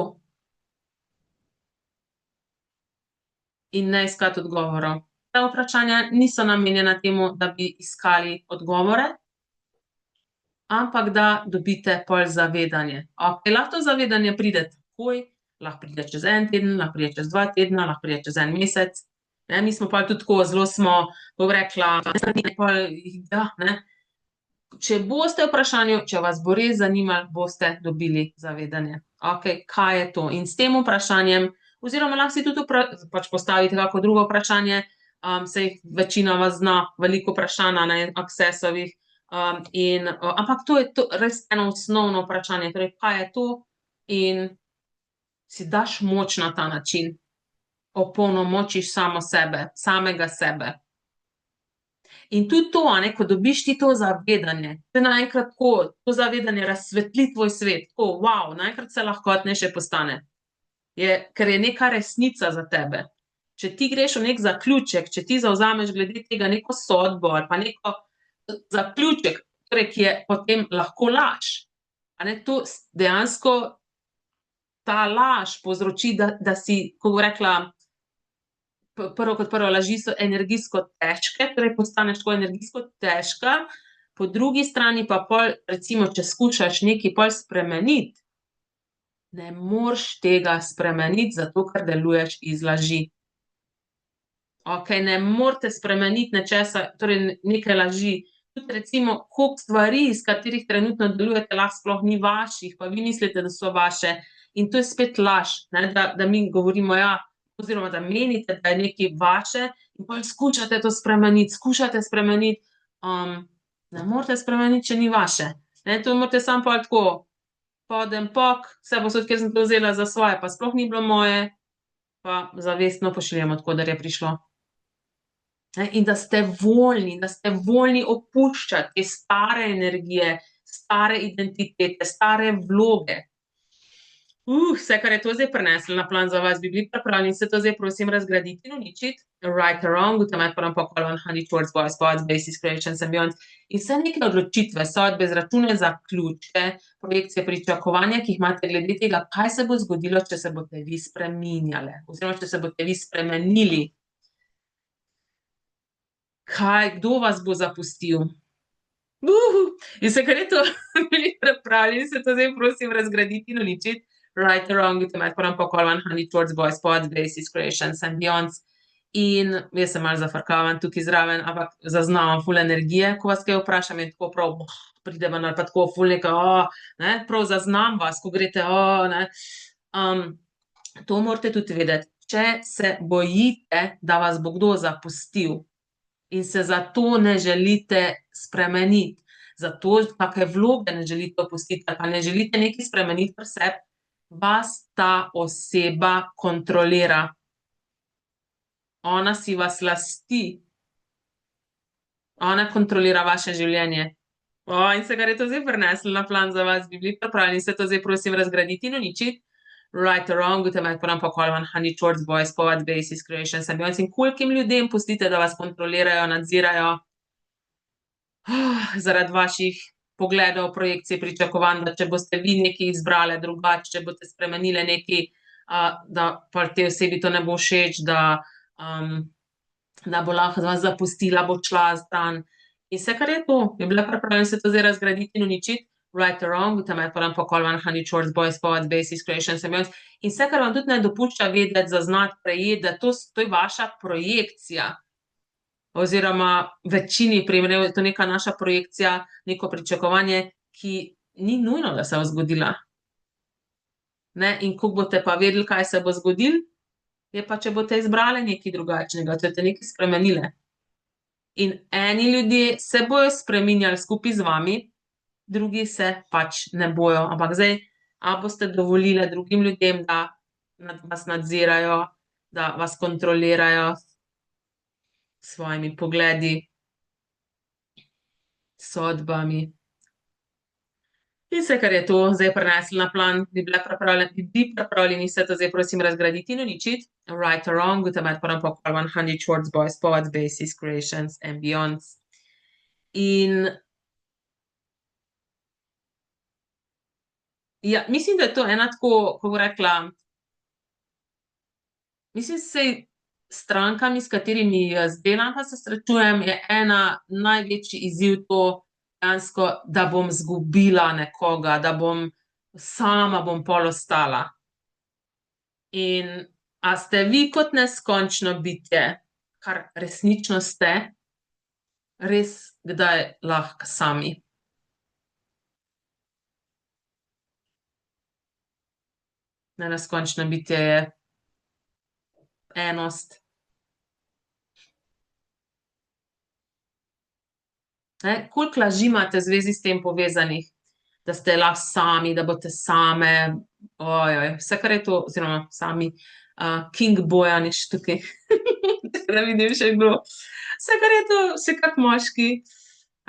In ne iskati odgovorov. Ta vprašanja niso namenjena temu, da bi iskali odgovore, ampak da dobite pol zavedanje. Okej, lahko to zavedanje pride takoj, lahko pride čez en teden, lahko pride čez 2 tedna, lahko pride čez en mesec, ne, mi smo pol tudi tako, zelo smo, kako bi rekla, pol, ja, ne. Če boste v vprašanju, če vas bo res zanimalo, boste dobili zavedanje. Okej, kaj je to? In s tem vprašanjem oziroma lahko si tudi pač postavite kako drugo vprašanje, saj večina vas zna veliko vprašanj na Accessovih, ampak to je res eno osnovno vprašanje, torej kaj je to, in si daš moč na ta način, opolnomočiš samega sebe. In tudi to, ko dobiš ti to zavedanje, te naenkrat to zavedanje razsvetli tvoj svet, tako, wow, naenkrat se lahkotnejše postane. Ker je neka resnica za tebe. Če ti greš v nek zaključek, če ti zavzameš glede tega neko sodbo ali pa neko zaključek, torej, ki je potem lahko laž, to dejansko ta laž povzroči, da si, kako bi rekla, prvo kot prvo, laži so energijsko težke, torej postaneš tako energijsko težka, po drugi strani pa pol, recimo, če skušaš nekaj pol spremeniti, ne moreš tega spremeniti, zato ker deluješ iz laži. Okej, ne morete spremeniti nečesa, torej neke laži. Tudi recimo, koliko stvari, iz katerih trenutno delujete, lahko sploh ni vaših, pa vi mislite, da so vaše, in to je spet laž, da mi govorimo, ja, oziroma da menite, da je nekaj vaše, in pol skušate to spremeniti, ne morete spremeniti, če ni vaše. To morate samo pol tako, poden pok, vsepovsod, kjer sem to vzela za svoje, pa sploh ni bilo moje, pa zavestno pošiljam, od koder je prišlo. In da ste voljni opuščati te stare energije, stare identitete, stare vloge. Vse, kar je to zdaj prineslo na plan za vas, bi bili pripravljeni vse to zdaj, prosim, razgraditi in uničiti. Right or wrong, utemeljiti protokol 100 towards boys, pods, basis, creations and beyond. In vse neke odločitve, sodbe, izračune, zaključke, projekcije, pričakovanja, ki jih imate glede tega, kaj se bo zgodilo, če se boste vi spreminjale, oziroma če se boste vi spremenili. Kdo vas bo zapustil? In vse, kar je to, bili pripravljeni se to zdaj, prosim, razgraditi in uničiti. Right or wrong, utemeljiti protokol 100 towards boys, pods, basis, creations and beyonds. In jaz se malo zafrkavam tukaj zraven, ampak zaznavam ful energije, ko vas kaj vprašam, in tako prav pride ven ali pa tako ful neka, prav zaznam vas, ko greste, to morate tudi vedeti. Če se bojite, da vas bo kdo zapustil in se zato ne želite spremeniti, zato kakšne vloge ne želite opustiti, ali pa ne želite nekaj spremeniti pri sebi, vas ta oseba kontrolira. Ona si vas lasti. Ona kontrolira vaše življenje. In se, kar je to zdaj prineslo na plan za vas, bi bili pripravljeni se to zdaj, prosim, razgraditi in uničiti. Right or wrong, utemeljiti protokol 100 towards boys, pods, basis, creations and beyonds. In kolikim ljudem pustite, da vas kontrolirajo, nadzirajo, zaradi vaših pogledov, projekcij, pričakovanj, da če boste vi nekaj izbrali drugače, če boste spremenili nekaj, da pa tej osebi to ne bo všeč, da bo lahko vas zapustila, bo šla stran. In vse, kar je to, je bila pripravljena se to zdaj razgraditi in uničiti. Right or wrong, utemeljiti protokol 100 towards boys, pods, basis, creations and beyonds. In vse, kar vam tudi ne dopušča vedeti, zaznati, prejeti, da to je vaša projekcija. Oziroma večini primerov je to neka naša projekcija, neko pričakovanje, ki ni nujno, da se bo zgodila. In ko boste pa vedeli, kaj se bo zgodilo, je pa, če boste izbrali nekaj drugačnega, če boste nekaj spremenile. In eni ljudje se bojo spreminjali skupaj z vami, drugi se pač ne bojo. Ampak zdaj, a boste dovolili drugim ljudem, da vas nadzirajo, da vas kontrolirajo s svojimi pogledi, sodbami. In vse, kar je to zdaj prineslo na plan, bi bili pripravljeni se to zdaj, prosim, razgraditi in uničiti. Right or wrong, utemeljiti protokol 100 towards boys, pods, basis, creations and beyonds. In ja, mislim, da je to ena tako, kako bi rekla, mislim, saj strankami, s katerimi jaz delam, pa se srečujem, je ena največji izziv to dejansko, da bom izgubila nekoga, da bom sama pol ostala. In a ste vi kot neskončno bitje, kar resnično ste, res kdaj lahko sami? Neskončno bitje je enost. Koliko laži imate v zvezi s tem povezanih? Da ste lahko sami, da boste same, vse, kar je to, oziroma sami, King Bojan je še tukaj. Da vidim še kdo. Vse, kar je to, še kak moški,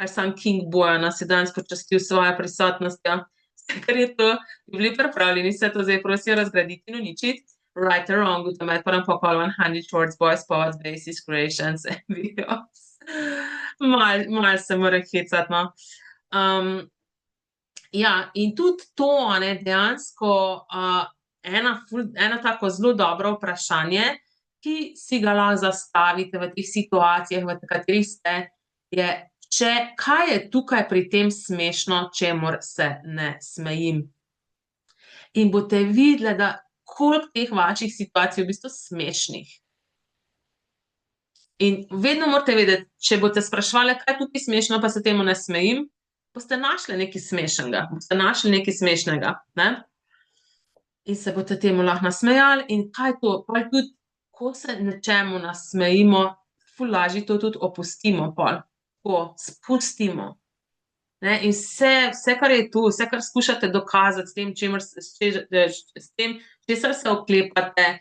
ali sam King Bojan nas je danes počastil s svojo prisotnostjo. Vse, kar je to, bi bili pripravljeni vse to zdaj prosim razgraditi in uničiti. Right or wrong, with the method and pokal 100 shorts, boys, pods, bases, creations, and videos. Mal se moram hecati, no. Ja, in tudi to, a ne, dejansko, eno tako zelo dobro vprašanje, ki si ga lahko zastavite v teh situacijah, v katerih ste, je, kaj je tukaj pri tem smešno, čemur se ne smejim. In boste videli, da koliko teh vaših situacij je v bistvu smešnih. In vedno morate vedeti, če boste spraševali, kaj je tukaj smešno, pa se temu ne smejim, boste našli nekaj smešnega, boste našli nekaj smešnega, ne. In se boste temu lahko nasmejali in kaj to, pol tudi, ko se nečemu nasmejimo, ful lažje to tudi opustimo pol. Tako, spustimo. Ne, in vse, kar je tu, vse, kar skušate dokazati s tem, s tem, česar se oklepate,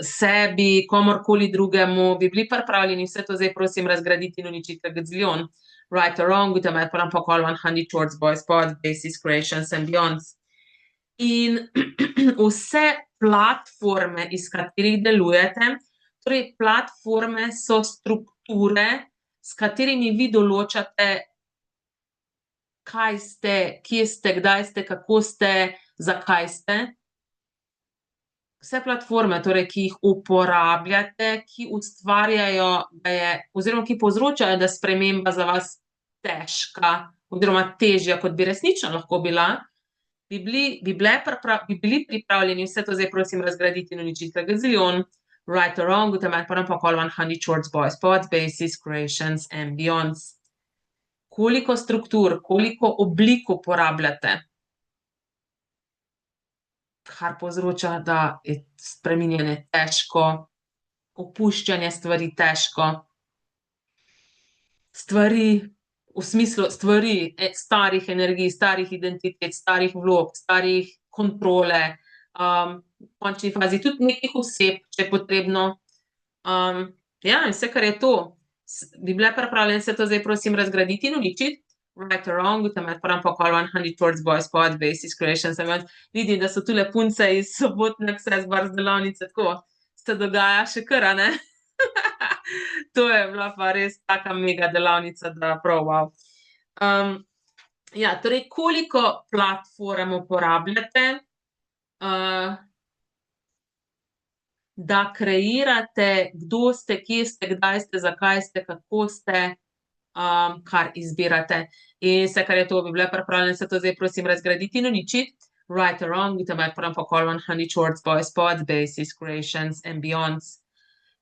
sebi, komurkoli drugemu, bi bili pripravljeni vse to zdaj prosim razgraditi in uničiti kak gaziljon. Right or wrong, with the method and pokal 100 shorts, boys, pods, bases, creations and beyonds. In vse platforme, iz katerih delujete, torej platforme so strukture, s katerimi vi določate, kaj ste, kje ste, kdaj ste, kako ste, zakaj ste. Vse platforme, torej, ki jih uporabljate, ki ustvarjajo, oziroma ki povzročajo, da je sprememba za vas težka oziroma težja, kot bi resnično lahko bila, bi bili pripravljeni vse to zdaj prosim razgraditi in uničiti kak gaziljon. Right or wrong, with the method and pokal 100 shorts, boys, pods, bases, creations and beyonds. Koliko struktur, koliko oblik uporabljate, kar povzroča, da je spreminjanje težko, opuščanje stvari težko. Stvari, v smislu stvari, starih energij, starih identitet, starih vlog, starih kontrole, v končni fazi tudi nekih oseb, če je potrebno. Ja, in vse, kar je to, bi bile pripravljene vse to zdaj prosim razgraditi in uničiti. Right or wrong, with the method and pokal 100 shorts, boys, pods, bases, creations and beyonds. Vidim, da so tule punce iz Sobotne Access Bars delavnice, tako, se dogaja še kar, a ne. To je bila pa res taka mega delavnica, da prav Ja, torej koliko platform uporabljate, da kreirate, kdo ste, kje ste, kdaj ste, zakaj ste, kako ste, kar izbirate. In vse, kar je to, bi bile pripravljene vse to zdaj prosim razgraditi in uničiti. Right or wrong, with the method and pokal 100 shorts, boys, pods, bases, creations and beyonds.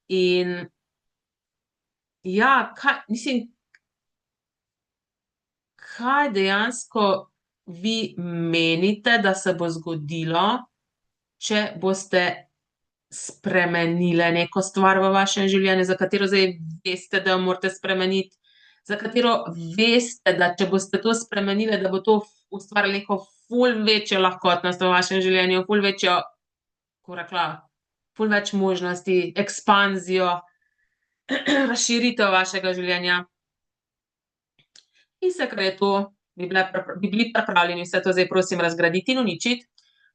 In ja, mislim, kaj dejansko vi menite, da se bo zgodilo, če boste spremenile neko stvar v vašem življenju, za katero zdaj veste, da jo morate spremeniti, za katero veste, da če boste to spremenile, da bo to ustvarilo neko ful večjo lahkotnost v vašem življenju, ful večjo, kako rekla, ful več možnosti, ekspanzijo, razširitev vašega življenja. In vse, kar je to, bi bili pripravljeni vse to zdaj prosim razgraditi in uničiti.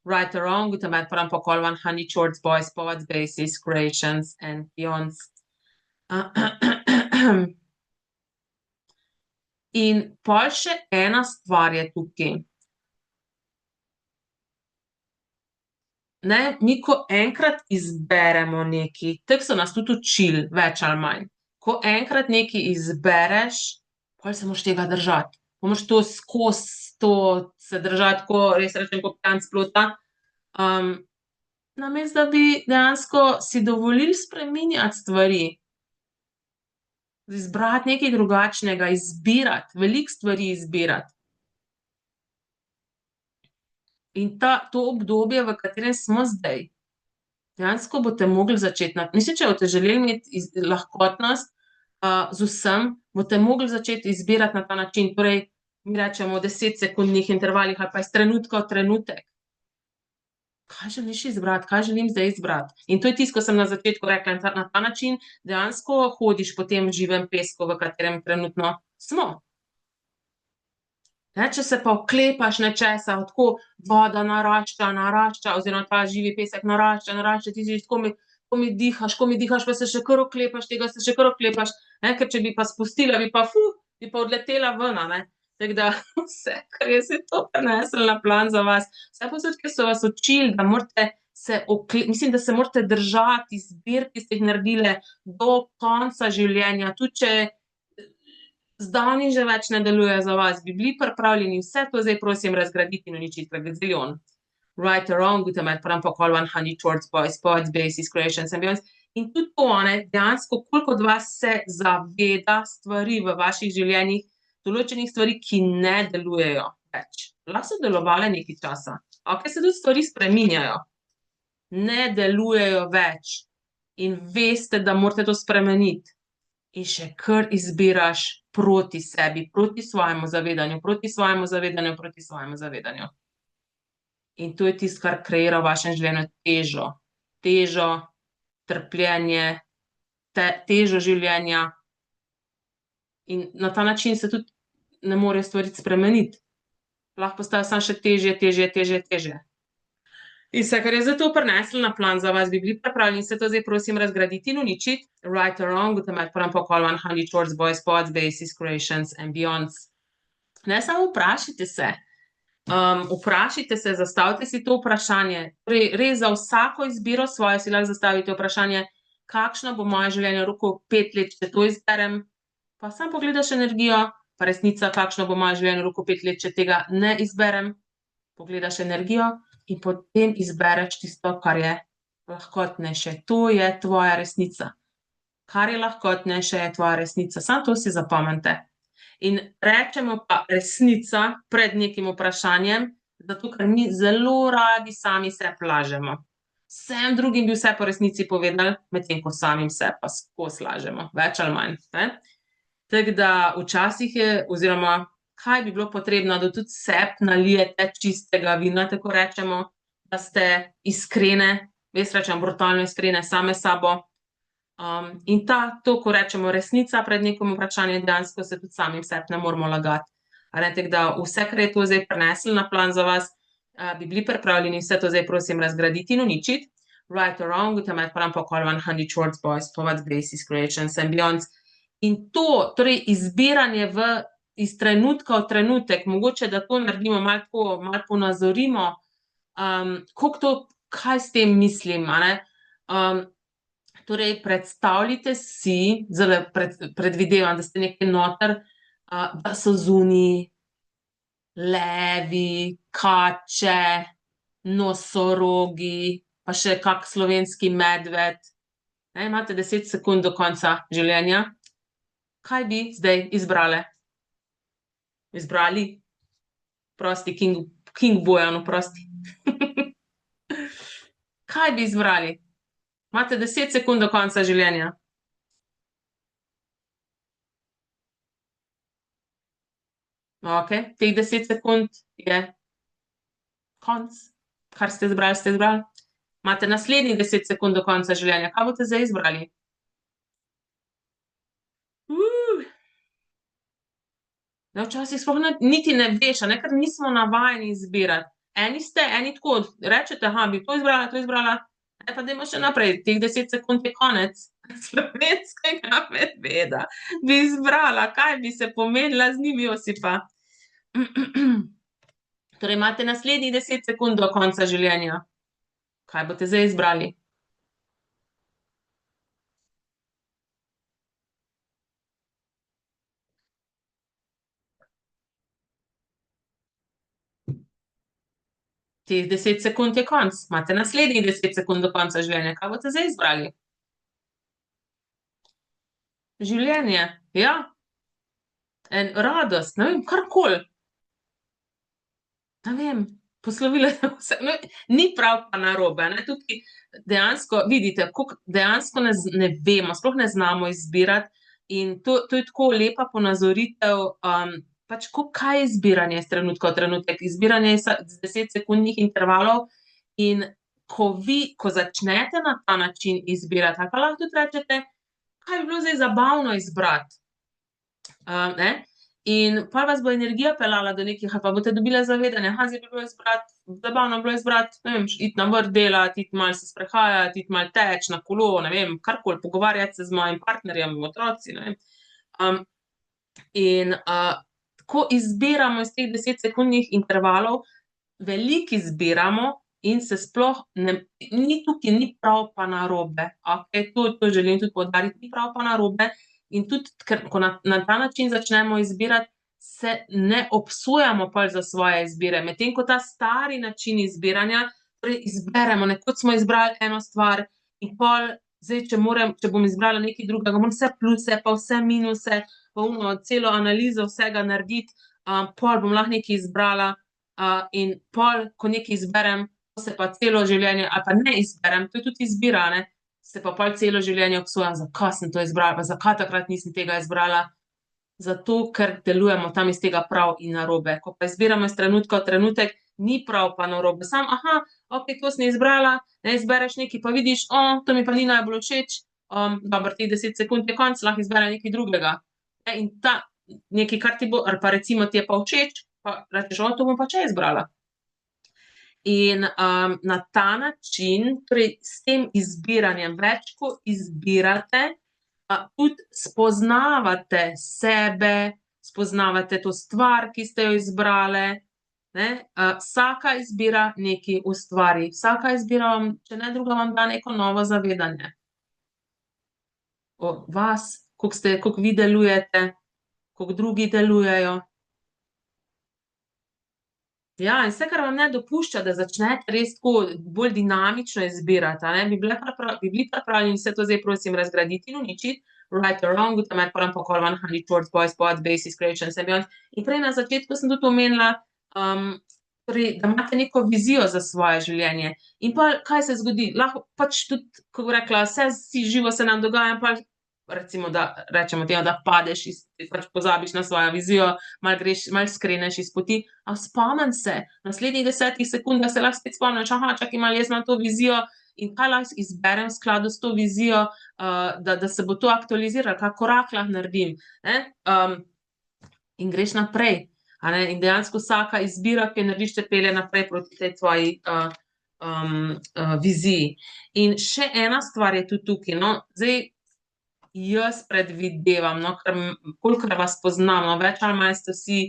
Right or wrong, with the method and pokal 100 shorts, boys, pods, bases, creations and beyonds. In pol še ena stvar je tukaj. Ne, mi ko enkrat izberemo nekaj, tako so nas tudi učili, več ali manj. Ko enkrat nekaj izbereš, pol se moraš tega držati. Pol moraš to skozi to se držati, ko res rečem, ko pijan s plota. Namesto da bi dejansko si dovolili spreminjati stvari, izbrati nekaj drugačnega, izbirati, veliko stvari izbirati. In to obdobje, v katerem smo zdaj, dejansko boste mogli začeti mislim, če boste želeli imeti lahkotnost, z vsem, boste mogli začeti izbirati na ta način. Torej, mi rečemo v 10-sekundnih intervalih ali pa iz trenutka v trenutek. Kaj želiš izbrati? Kaj želim zdaj izbrati? In to je tisto, ko sem na začetku rekla, na ta način dejansko hodiš po tem živem pesku, v katerem trenutno smo. Če se pa oklepaš nečesa, tako voda narašča, narašča, oziroma ta živi pesek narašča, narašča, ti si ko mi dihaš, pa se še kar oklepaš tega, se še kar oklepaš, ker če bi pa spustila, bi pa odletela ven, a ne. Tako da vse, kar je se to prineslo na plan za vas, vsepovsod, kjer so vas učili, da morate mislim, da se morate držati izbir, ki ste jih naredile do konca življenja, tudi če zdavnaj že več ne delujejo za vas, bi bili pripravljeni vse to zdaj prosim razgraditi in uničiti v gaziljon. Right or wrong, gute med prvom pokol 100 towards boys, pods, basis, creations and beyond. In tudi to, dejansko, koliko od vas se zaveda stvari v vaših življenjih, določenih stvari, ki ne delujejo več. Lahko so delovale nekaj časa, okej, se tudi stvari spreminjajo. Ne delujejo več in veste, da morate to spremeniti. In še kar izbiraš proti sebi, proti svojemu zavedanju, proti svojemu zavedanju, proti svojemu zavedanju. In to je tisto, kar kreira v vašem življenju težo, trpljenje, težo življenja. In na ta način se tudi ne morejo stvari spremeniti. Lahko postaja samo še težje, težje, težje, težje. In vse, kar je zdaj to prineslo na plan za vas, bi bili pripravljeni vse to zdaj prosim razgraditi in uničiti. Right or wrong, gute med prvom pokol 100 towards boys, pods, basis, creations and beyonds. Ne samo vprašajte se, zastavite si to vprašanje. Torej, res za vsako izbiro svojo si lahko zastavite vprašanje, kakšno bo moje življenje v roku 5 let, če to izberem, pa samo pogledaš energijo, pa resnica, kakšno bo moje življenje v roku 5 let, če tega ne izberem, pogledaš energijo in potem izbereš tisto, kar je lahkotnejše. To je tvoja resnica. Kar je lahkotnejše, je tvoja resnica. Samo to si zapomnite. In rečemo pa resnica pred nekim vprašanjem, zato ker mi zelo radi sami sebi lažemo. Vsem drugim bi vse po resnici povedali, medtem ko samim sebi pa skozi lažemo, več ali manj, ne. Tako da včasih je, oziroma kaj bi bilo potrebno, da tudi sebi nalijete čistega vina, tako rečemo, da ste iskrene, jaz rečem brutalno iskrene same s sabo. In to, ko rečemo resnica pred nekim vprašanjem, dejansko se tudi samim sebi ne moramo lagati. A ne, tako da vse, kar je to zdaj prineslo na plan za vas, bi bili pripravljeni vse to zdaj prosim razgraditi in uničiti. Right or wrong, gute med prvom pokol 100 towards boys, pods, basis, creations and beyonds. In to, torej izbiranje iz trenutka v trenutek, mogoče, da to naredimo malo tako, malo ponazorimo, kaj s tem mislim, a ne. Torej, predstavljajte si, zdajle predvidevam, da ste nekaj noter, da so zunaj levi, kače, nosorogi, pa še kak slovenski medved. Imate 10 sekund do konca življenja. Kaj bi zdaj izbrale? Izbrali? Prosti, King Bojan, oprosti. Kaj bi izbrali? Imate 10 sekund do konca življenja. Okej, teh 10 sekund je konec. Kar ste izbrali, ste izbrali. Imate naslednjih 10 sekund do konca življenja. Kaj boste zdaj izbrali? Včasih sploh niti ne veš, a ne, ker nismo navajeni izbirati. Eni ste, eni tako, rečete, bi to izbrala, pa dajmo še naprej, teh 10 sekund je konec. Slovenskega medveda bi izbrala, kaj bi se pomenila z njim, Josipa? Torej, imate naslednjih 10 sekund do konca življenja. Kaj boste zdaj izbrali? Teh 10 sekund je konec. Imate naslednjih 10 sekund do konca življenja. Kaj boste zdaj izbrali? Življenje, ja. Radost, ne vem, karkoli. Ne vem. poslovile vse, no, ni prav pa narobe, a ne, tukaj dejansko vidite, koliko dejansko ne vemo, sploh ne znamo izbirati in to je tako lepa ponazoritev, pač kaj je izbiranje iz trenutka v trenutek. Izbiranje iz 10-sekundnih intervalov in ko začnete na ta način izbirati, ali pa lahko tudi rečete, kaj bi bilo zdaj zabavno izbrati, ne, in pol vas bo energija peljala do nekih ali pa boste dobile zavedanje, zdaj bi bilo izbrati, zabavno bi bilo izbrati, ne vem, iti na vrt delat, iti malo se sprehajati, iti malo teč na kolo, ne vem, karkoli, pogovarjati se z mojim partnerjem, otroci, ne vem. In, ko izbiramo iz teh 10-sekundnih intervalov, veliko izbiramo in se sploh ni tukaj ni prav pa narobe, okej, to želim tudi poudariti, ni prav pa narobe in tudi, ker ko na ta način začnemo izbirati, se ne obsojamo pol za svoje izbire, medtem ko ta stari način izbiranja, torej izberemo, nekoč smo izbrali eno stvar in pol zdaj, če bom izbrala nekaj drugega, moram vse pluse pa vse minuse pa ono celo analizo vsega narediti, pol bom lahko nekaj izbrala, in pol, ko nekaj izberem, se pa celo življenje ali pa ne izberem, to je tudi izbira, a ne, se pa pol celo življenje obsojam, zakaj sem to izbrala, pa zakaj takrat nisem tega izbrala. Zato, ker delujemo tam iz tega prav in narobe. Ko pa izbiramo iz trenutka v trenutek, ni prav pa narobe, samo, okej, to sem izbrala, ne, izbereš nekaj pa vidiš, to mi pa ni najbolj všeč, dobro, teh 10 sekund je konec, lahko izberem nekaj drugega. In ta nekaj, kar ti bo, ali pa recimo ti je pa všeč, pa rečeš: to bom pa še izbrala." In, na ta način, torej s tem izbiranjem, več ko izbirate, tudi spoznavate sebe, spoznavate to stvar, ki ste jo izbrale, ne, vsaka izbira nekaj ustvari, vsaka izbira vam, če ne drugega, vam da neko novo zavedanje o vas, kako vi delujete, kako drugi delujejo. Ja, in vse, kar vam ne dopušča, da začnete res tako bolj dinamično izbirati, a ne, bi bili pripravljeni vse to zdaj, prosim, razgraditi in uničiti, right or wrong, Gutenberg Protocol, 100 Short Boys, Pod, Basics, Creation, Symbiont. In prej na začetku sem tudi omenila, torej, da imate neko vizijo za svoje življenje. In pol, kaj se zgodi? Lahko pač tudi, kako bi rekla, vse živo se nam dogaja in pol recimo, da rečemo temu, da padeš pač pozabiš na svojo vizijo, malo malo skreneš iz poti, a spomnim se, v naslednjih 10 sekundah se lahko spet spomniš, čakaj malo, jaz imam to vizijo in kaj lahko izberem v skladu s to vizijo, da se bo to aktualiziralo, kak korak lahko naredim, ne, in greš naprej, a ne, in dejansko vsaka izbira, ki jo narediš, te pelje naprej proti tej tvoji, viziji. In še ena stvar je tudi tukaj, no, zdaj jaz predvidevam, no, ker kolikor vas poznam, no, več ali manj ste vsi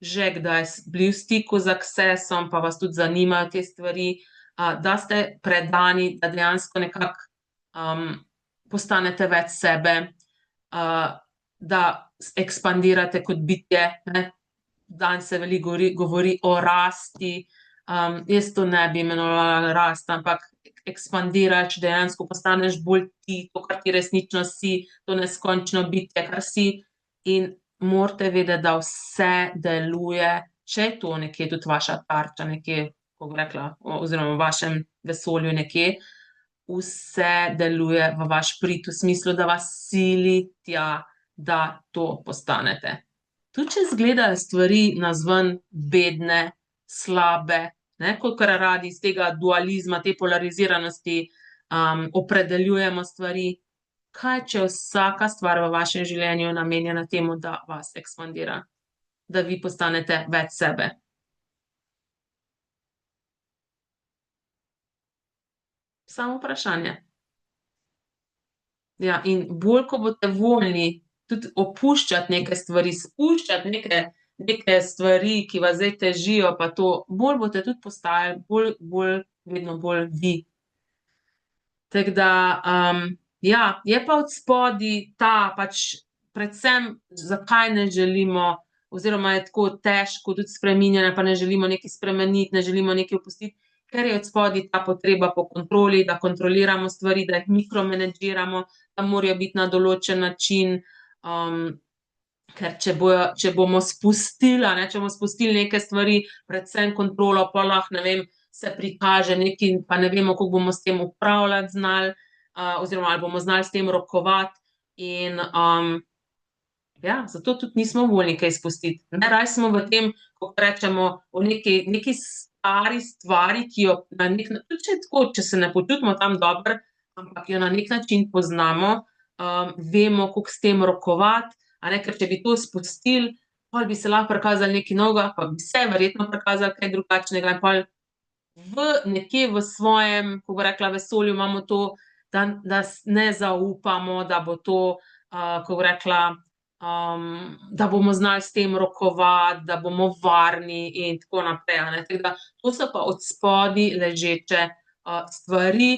že kdaj bili v stiku z Accessom, pa vas tudi zanimajo te stvari, da ste predani, da dejansko nekako, postanete več sebe, da ekspandirate kot bitje, ne. Danes se veliko govori o rasti, jaz to ne bi imenovala rast, ampak ekspandiraš, dejansko postaneš bolj ti, to, kar ti resnično si, to neskončno bitje, kar si, in morate vedeti, da vse deluje, če je to nekje tudi vaša tarča, nekje, kako bi rekla, oziroma v vašem vesolju nekje, vse deluje v vaš prid, v smislu, da vas sili tja, da to postanete. Tudi če izgledajo stvari navzven bedne, slabe, ne, kolikor radi iz tega dualizma, te polariziranosti, opredeljujemo stvari, kaj če vsaka stvar v vašem življenju je namenjena temu, da vas ekspandira, da vi postanete več sebe. Samo vprašanje. Ja, in bolj, ko boste voljni tudi opuščati neke stvari, spuščati neke stvari, ki vas zdaj težijo, pa to, bolj boste tudi postajali vedno bolj vi. Tako da, ja, je pa odspodaj ta pač predvsem, zakaj ne želimo oziroma je tako težko tudi spreminjanje, pa ne želimo nekaj spremeniti, ne želimo nekaj opustiti, ker je odspodaj ta potreba po kontroli, da kontroliramo stvari, da jih mikromenedžiramo, da morajo biti na določen način, ker če bomo spustili, a ne, če bomo spustili neke stvari, predvsem kontrolo, pol lahko, ne vem, se prikaže nekaj, pa ne vemo, kako bomo s tem upravljati znali, oziroma ali bomo znali s tem rokovati in, ja, zato tudi nismo voljni kaj spustiti. Najraje smo v tem, kako rečemo, v neki stari stvari, ki jo na tudi če je tako, če se ne počutimo tam dobro, ampak jo na neki način poznamo, vemo, kako s tem rokovati, a ne, ker če bi to spustili, pol bi se lahko prikazalo nekaj novega, pa bi se verjetno prikazalo kaj drugačnega in pol nekje v svojem, kako bi rekla, vesolju imamo to, da ne zaupamo, da bo to, kako bi rekla, da bomo znali s tem rokovati, da bomo varni in tako naprej, a ne. Tako da to so pa odspodaj ležeče, stvari,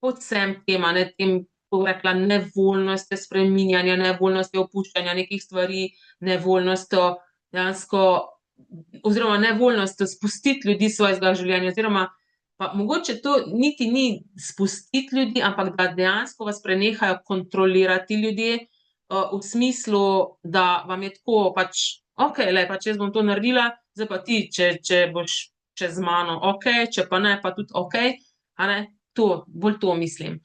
pod vsem tem, a ne, tem, kako bi rekla, nevoljnostjo spreminjanja, nevoljnostjo opuščanja nekih stvari, nevoljnostjo dejansko oziroma nevoljnostjo spustiti ljudi iz svojega življenja oziroma pa mogoče to niti ni spustiti ljudi, ampak da dejansko vas prenehajo kontrolirati ti ljudje, v smislu, da vam je tako pač okej, glej, pač jaz bom to naredila, zdaj pa ti, če boš še z mano okej, če pa ne, pa tudi okej, a ne. To, bolj to mislim.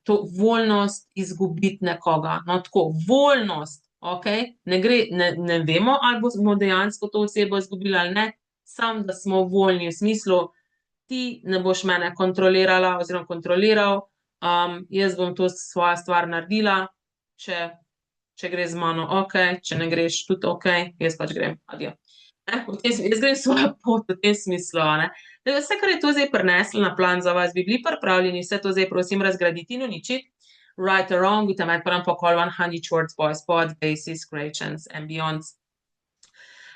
To voljnost izgubiti nekoga, no, tako, voljnost, okej, ne vemo, ali bomo dejansko to osebo izgubili ali ne, samo da smo voljni v smislu, ti ne boš mene kontrolirala oziroma kontroliral, jaz bom to svojo stvar naredila, če greš z mano okej, če ne greš tudi okej, jaz pač grem, adijo. Jaz grem svojo pot v tem smislu, a ne. Tako da vse, kar je to zdaj prineslo na plan za vas, bi bili pripravljeni vse to zdaj prosim razgraditi in uničiti? Right or wrong, uite mai părăm pe acolo 100 shorts, boys, pods, bases, creations and beyonds.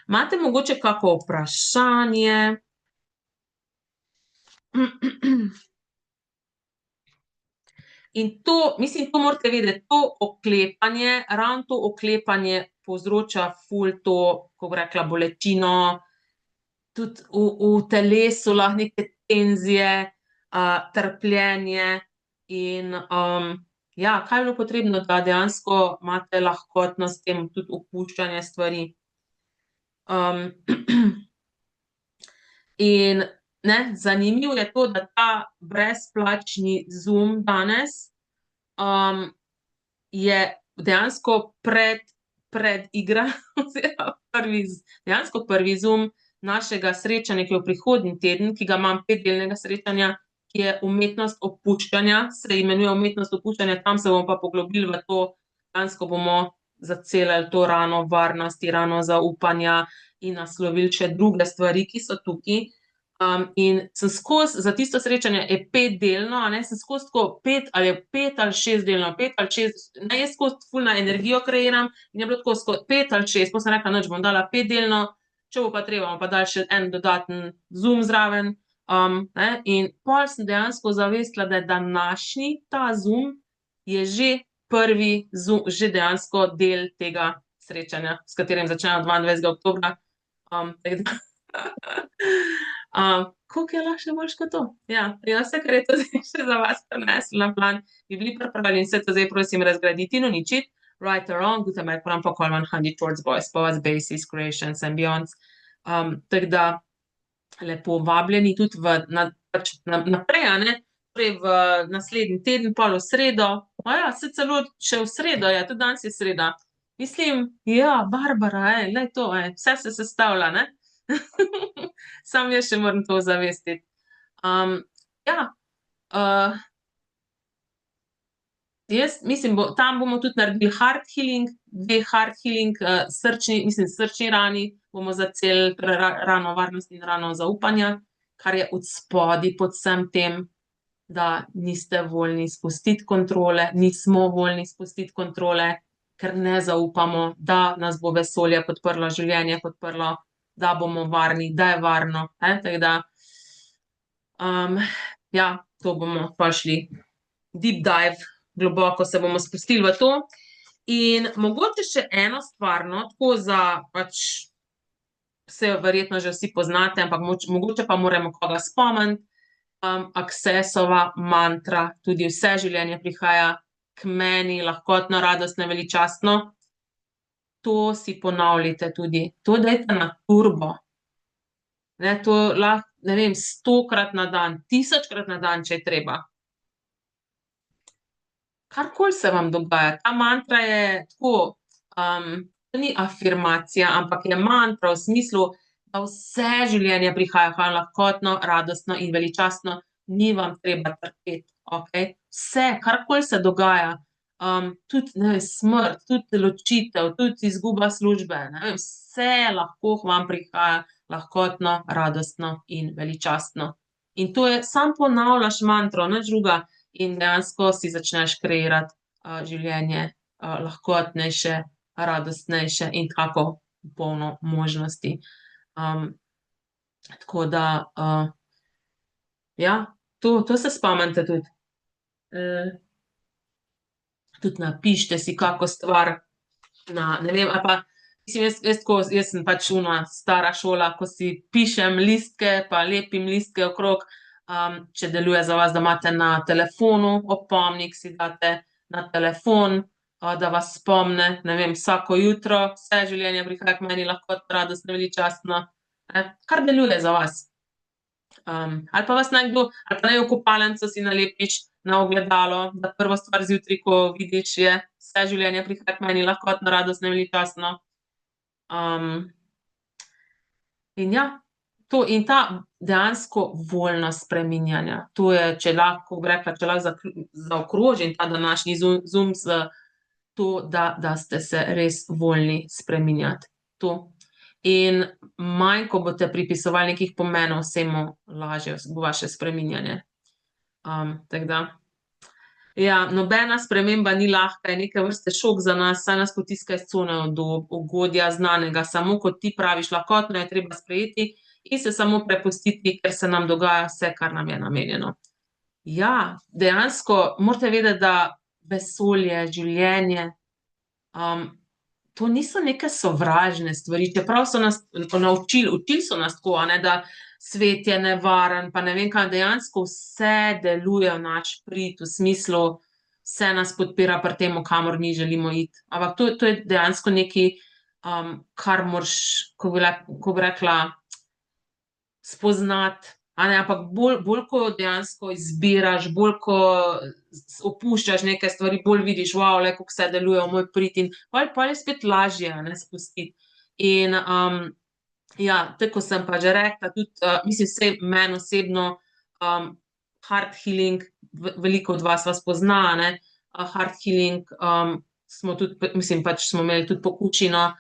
Imate mogoče kako vprašanje? In to, mislim, to morate vedeti, to oklepanje, ravno to oklepanje povzroča ful to, kako bi rekla, bolečino, tudi v telesu lahko neke tenzije, trpljenje in, ja, kaj bi bilo potrebno, da dejansko imate lahkotno s tem tudi opuščanje stvari. In ne, zanimivo je to, da ta brezplačni Zoom danes, je dejansko predigra oziroma dejansko prvi Zoom našega srečanja, ki je v prihodnji teden, ki ga imam 5-delnega srečanja, ki je umetnost opuščanja, se imenuje umetnost opuščanja, tam se bomo pa poglobili v to, dejansko bomo zacelili to rano varnosti, rano zaupanja in naslovili še druge stvari, ki so tukaj. In sem skozi, za tisto srečanje je 5-delno, a ne, sem skozi tako 5 ali 6-delno, 5 ali 6, ne, jaz skozi ful na energijo kreiram in je bilo tako 5 ali 6, pol sem rekla, nič, bom dala 5-delno, če bo pa treba, bomo pa dali še en dodaten Zoom zraven, ne, in pol sem dejansko zavestila, da je današnji ta Zoom je že prvi Zoom, že dejansko del tega srečanja, s katerim začnemo 22. oktobra, tako da koliko je lahko še boljše kot to? Ja, vse, kar je to zdaj še za vas prineslo na plan, bi bili pripravljeni vse to zdaj prosim razgraditi in uničiti. Right or wrong, uite mai părăm pe acolo 100 shorts, boys, pods, bases, creations and beyonds. Tako da lepo vabljeni tudi pač naprej, a ne, torej v naslednji teden, pol v sredo, saj celo še v sredo je, tudi danes je sreda. Mislim, ja, Barbara, glej to, vse se sestavlja, ne. Samo jaz še moram to ozavestiti. Ja, jaz mislim, tam bomo tudi naredili heart healing, 2 heart healing, srčni rani bomo zacelili, rano varnosti in rano zaupanja, kar je odspodaj pod vsem tem, da niste voljni spustiti kontrole, nismo voljni spustiti kontrole, ker ne zaupamo, da nas bo vesolje podprlo, življenje podprlo, da bomo varni, da je varno, tako da, ja, to bomo pol šli deep dive, globoko se bomo spustili v to. In mogoče še eno stvar, no, tako za pač, saj verjetno že vsi poznate, ampak mogoče pa moramo koga spomniti, Accessova mantra, tudi vse življenje prihaja k meni, lahkotno, radostno, veličastno. to si ponavljajte tudi. To dajte na turbo. Ne, to lahko, ne vem, 100-krat na dan, 1000-krat na dan, če je treba. Karkoli se vam dogaja, ta mantra je tako, to ni afirmacija, ampak je mantra v smislu, da vse življenje prihaja lahkotno, radostno in veličastno, ni vam treba trpeti, okej? Vse, karkoli se dogaja, tudi, ne vem, smrt, tudi ločitev, tudi izguba službe, ne vem, vse lahko k vam prihaja lahkotno, radostno in veličastno. In to je, samo ponavljaš mantro, nič drugega, in dejansko si začneš kreirati, življenje, lahkotnejše, radostnejše in tako polno možnosti. Tako da, ja, to se spomnite tudi. Tudi napišite si kako stvar na, ne vem, ali pa, mislim, jaz tako, jaz sem pač ona stara šola, ko si pišem listke pa lepim listke okrog, če deluje za vas, da imate na telefonu opomnik, si date na telefon, da vas spomni, ne vem, vsako jutro, vse življenje prihaja k meni lahkotno, radostno, veličastno, kar deluje za vas. Ali pa vas nekdo, ali pa v kopalnico si nalepiš na ogledalo, da prva stvar zjutraj, ko vidiš, je vse življenje prihaja k meni lahkotno, radostno, veličastno. In ja, to in ta dejansko voljnost spreminjanja, to je, če lahko, bi rekla, če lahko zaokrožim ta današnji Zoom s to, da ste se res voljni spreminjati. To. In manj, ko boste pripisovali nekih pomenov vsemu, lažje bo vaše spreminjanje. Tako da, ja, nobena sprememba ni lahka, je neke vrste šok za nas, saj nas potiska iz cone ugodja, znanega, samo kot ti praviš, lahkotno je treba sprejeti in se samo prepustiti, ker se nam dogaja vse, kar nam je namenjeno. Ja, dejansko morate vedeti, da vesolje, življenje, to niso neke sovražne stvari, čeprav so nas učili so nas tako, a ne, da svet je nevaren, pa ne vem kaj, dejansko vse deluje v naš prid, v smislu, vse nas podpira pri tem, kamor mi želimo iti. Ampak to je dejansko nekaj, kar moraš, ko bi rekla, spoznati, a ne, ampak bolj ko dejansko izbiraš, bolj ko opuščaš neke stvari, bolj vidiš, glej, kako vse deluje v moj prid, in pol je spet lažje, a ne, spustiti. In, ja, tako kot sem pa že rekla, tudi, mislim, saj meni osebno, heart healing, veliko od vas pozna, a ne, heart healing, smo tudi, mislim, pač smo imeli tudi pokučino,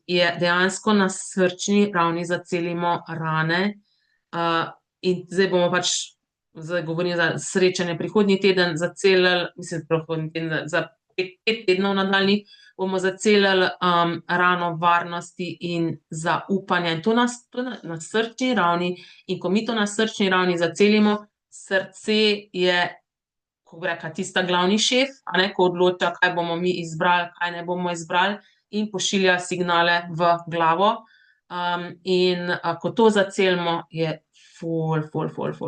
je dejansko na srčni ravni zacelimo rane, in zdaj bomo pač, zdaj govorim za srečanje prihodnji teden, zacelili, mislim, prihodnji teden, za 5 tednov nadaljnjih, bomo zacelili, rano varnosti in zaupanja, in to na srčni ravni, in ko mi to na srčni ravni zacelimo, srce je, kako bi rekla, tista glavni šef, a ne, ko odloča, kaj bomo mi izbrali, kaj ne bomo izbrali, in pošilja signale v glavo. In, ko to zacelimo, je ful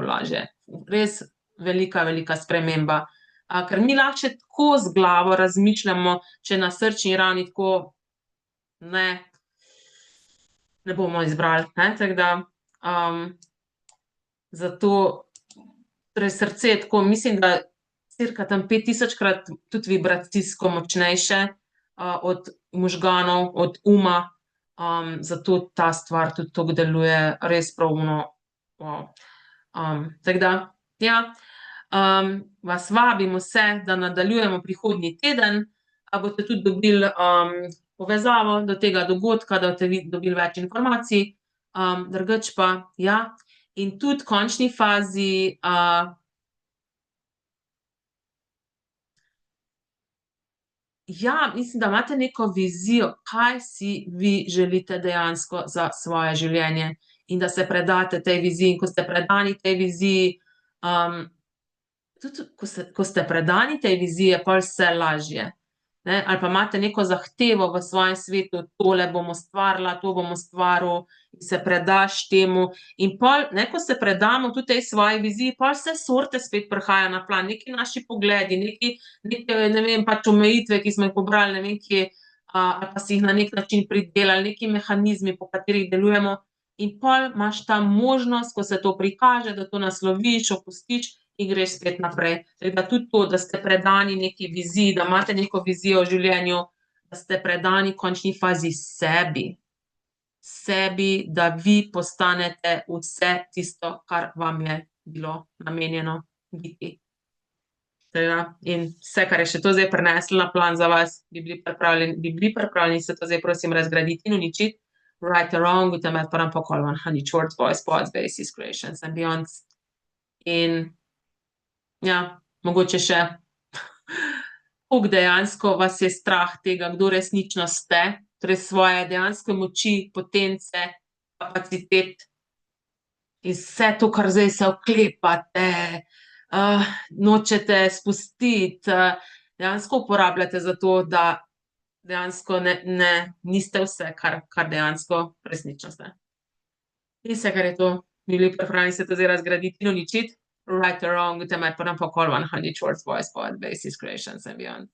lažje. Res velika, velika sprememba. Ker mi lahko še tako z glavo razmišljamo, če na srčni ravni tako ne bomo izbrali, ne, tako da, zato, torej srce je tako, mislim, da cirka tam 5000-krat tudi vibracijsko močnejše, od možganov, od uma, zato ta stvar tudi tako deluje res prav ono, tako da, ja, vas vabim vse, da nadaljujemo prihodnji teden, boste tudi dobili, povezavo do tega dogodka, da boste dobili več informacij, drugače pa, ja, in tudi v končni fazi, ja, mislim, da imate neko vizijo, kaj si vi želite dejansko za svoje življenje, in da se predate tej viziji, in ko ste predani tej viziji, tudi ko ste predani tej viziji, je pol vse lažje, ne, ali pa imate neko zahtevo v svojem svetu, tole bom ustvarila, to bom ustvaril, in se predaš temu, in pol, ne, ko se predamo tudi tej svoji viziji, pol vse sorte spet prihajajo na plan, neki naši pogledi, neki, ne vem, pač omejitve, ki smo jih pobrali ne vem kje, ali pa si jih na nek način pridelali, neki mehanizmi, po katerih delujemo, in pol imaš ta možnost, ko se to prikaže, da to nasloviš, opustiš in greš spet naprej. Tako da tudi to, da ste predani neki viziji, da imate neko vizijo v življenju, da ste predani v končni fazi sebi, da vi postanete vse tisto, kar vam je bilo namenjeno biti. In vse, kar je še to zdaj prineslo na plan za vas, bi bili pripravljeni se to zdaj prosim razgraditi in uničiti. Right or wrong, ütemet paranpokolvan, honey, shorts, boys, pods, bases, creations and beyonds. In ja, mogoče še, koliko dejansko vas je strah tega, kdo resnično ste, torej svoje dejanske moči, potence, kapacitet in vse to, kar zdaj se oklepate, nočete spustiti, dejansko uporabljate za to, da dejansko niste vse, kar dejansko resnično ste. In vse, kar je to, bi bili pripravljeni se to zdaj razgraditi in uničiti. Right or wrong, ütemet paranpokolvan, honey, shorts, boys, pods, bases, creations and beyond.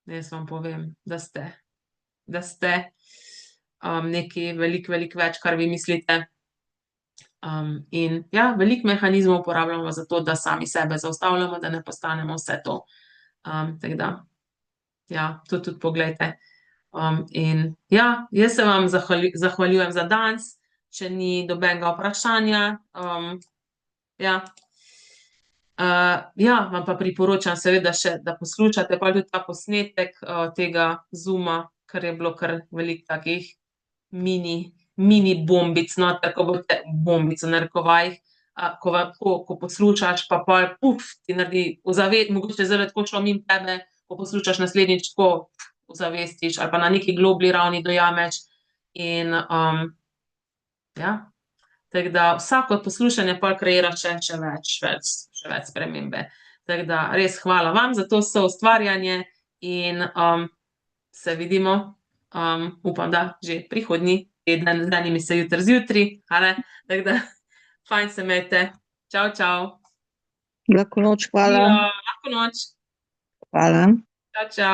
Jaz vam povem, da ste nekaj veliko več, kar vi mislite. In ja, veliko mehanizmov uporabljamo za to, da sami sebe zaustavljamo, da ne postanemo vse to. Tako da, ja, to tudi poglejte. In ja, jaz se vam zahvaljujem za danes, če ni nobenega vprašanja. Ja. Ja, vam pa priporočam seveda še, da poslušate pol tudi ta posnetek, tega Zooma, ker je bilo kar veliko takih mini bombic noter, ko boste, bombic v narekovajih, ko poslušaš, pa pol, ti naredi mogoče zdajle tako šlo mimo tebe, ko poslušaš naslednjič tako, ozavestiš ali pa na neki globlji ravni dojameš. In ja, tako da vsako poslušanje pol kreira še več spremembe. Tako da res hvala vam za to soustvarjanje in se vidimo, upam, da že prihodnji teden, z enimi se jutri zjutraj, a ne, tako da fajn se imejte. Čau, čau. Lahko noč, hvala. Lahko noč. Hvala. Čau, čau.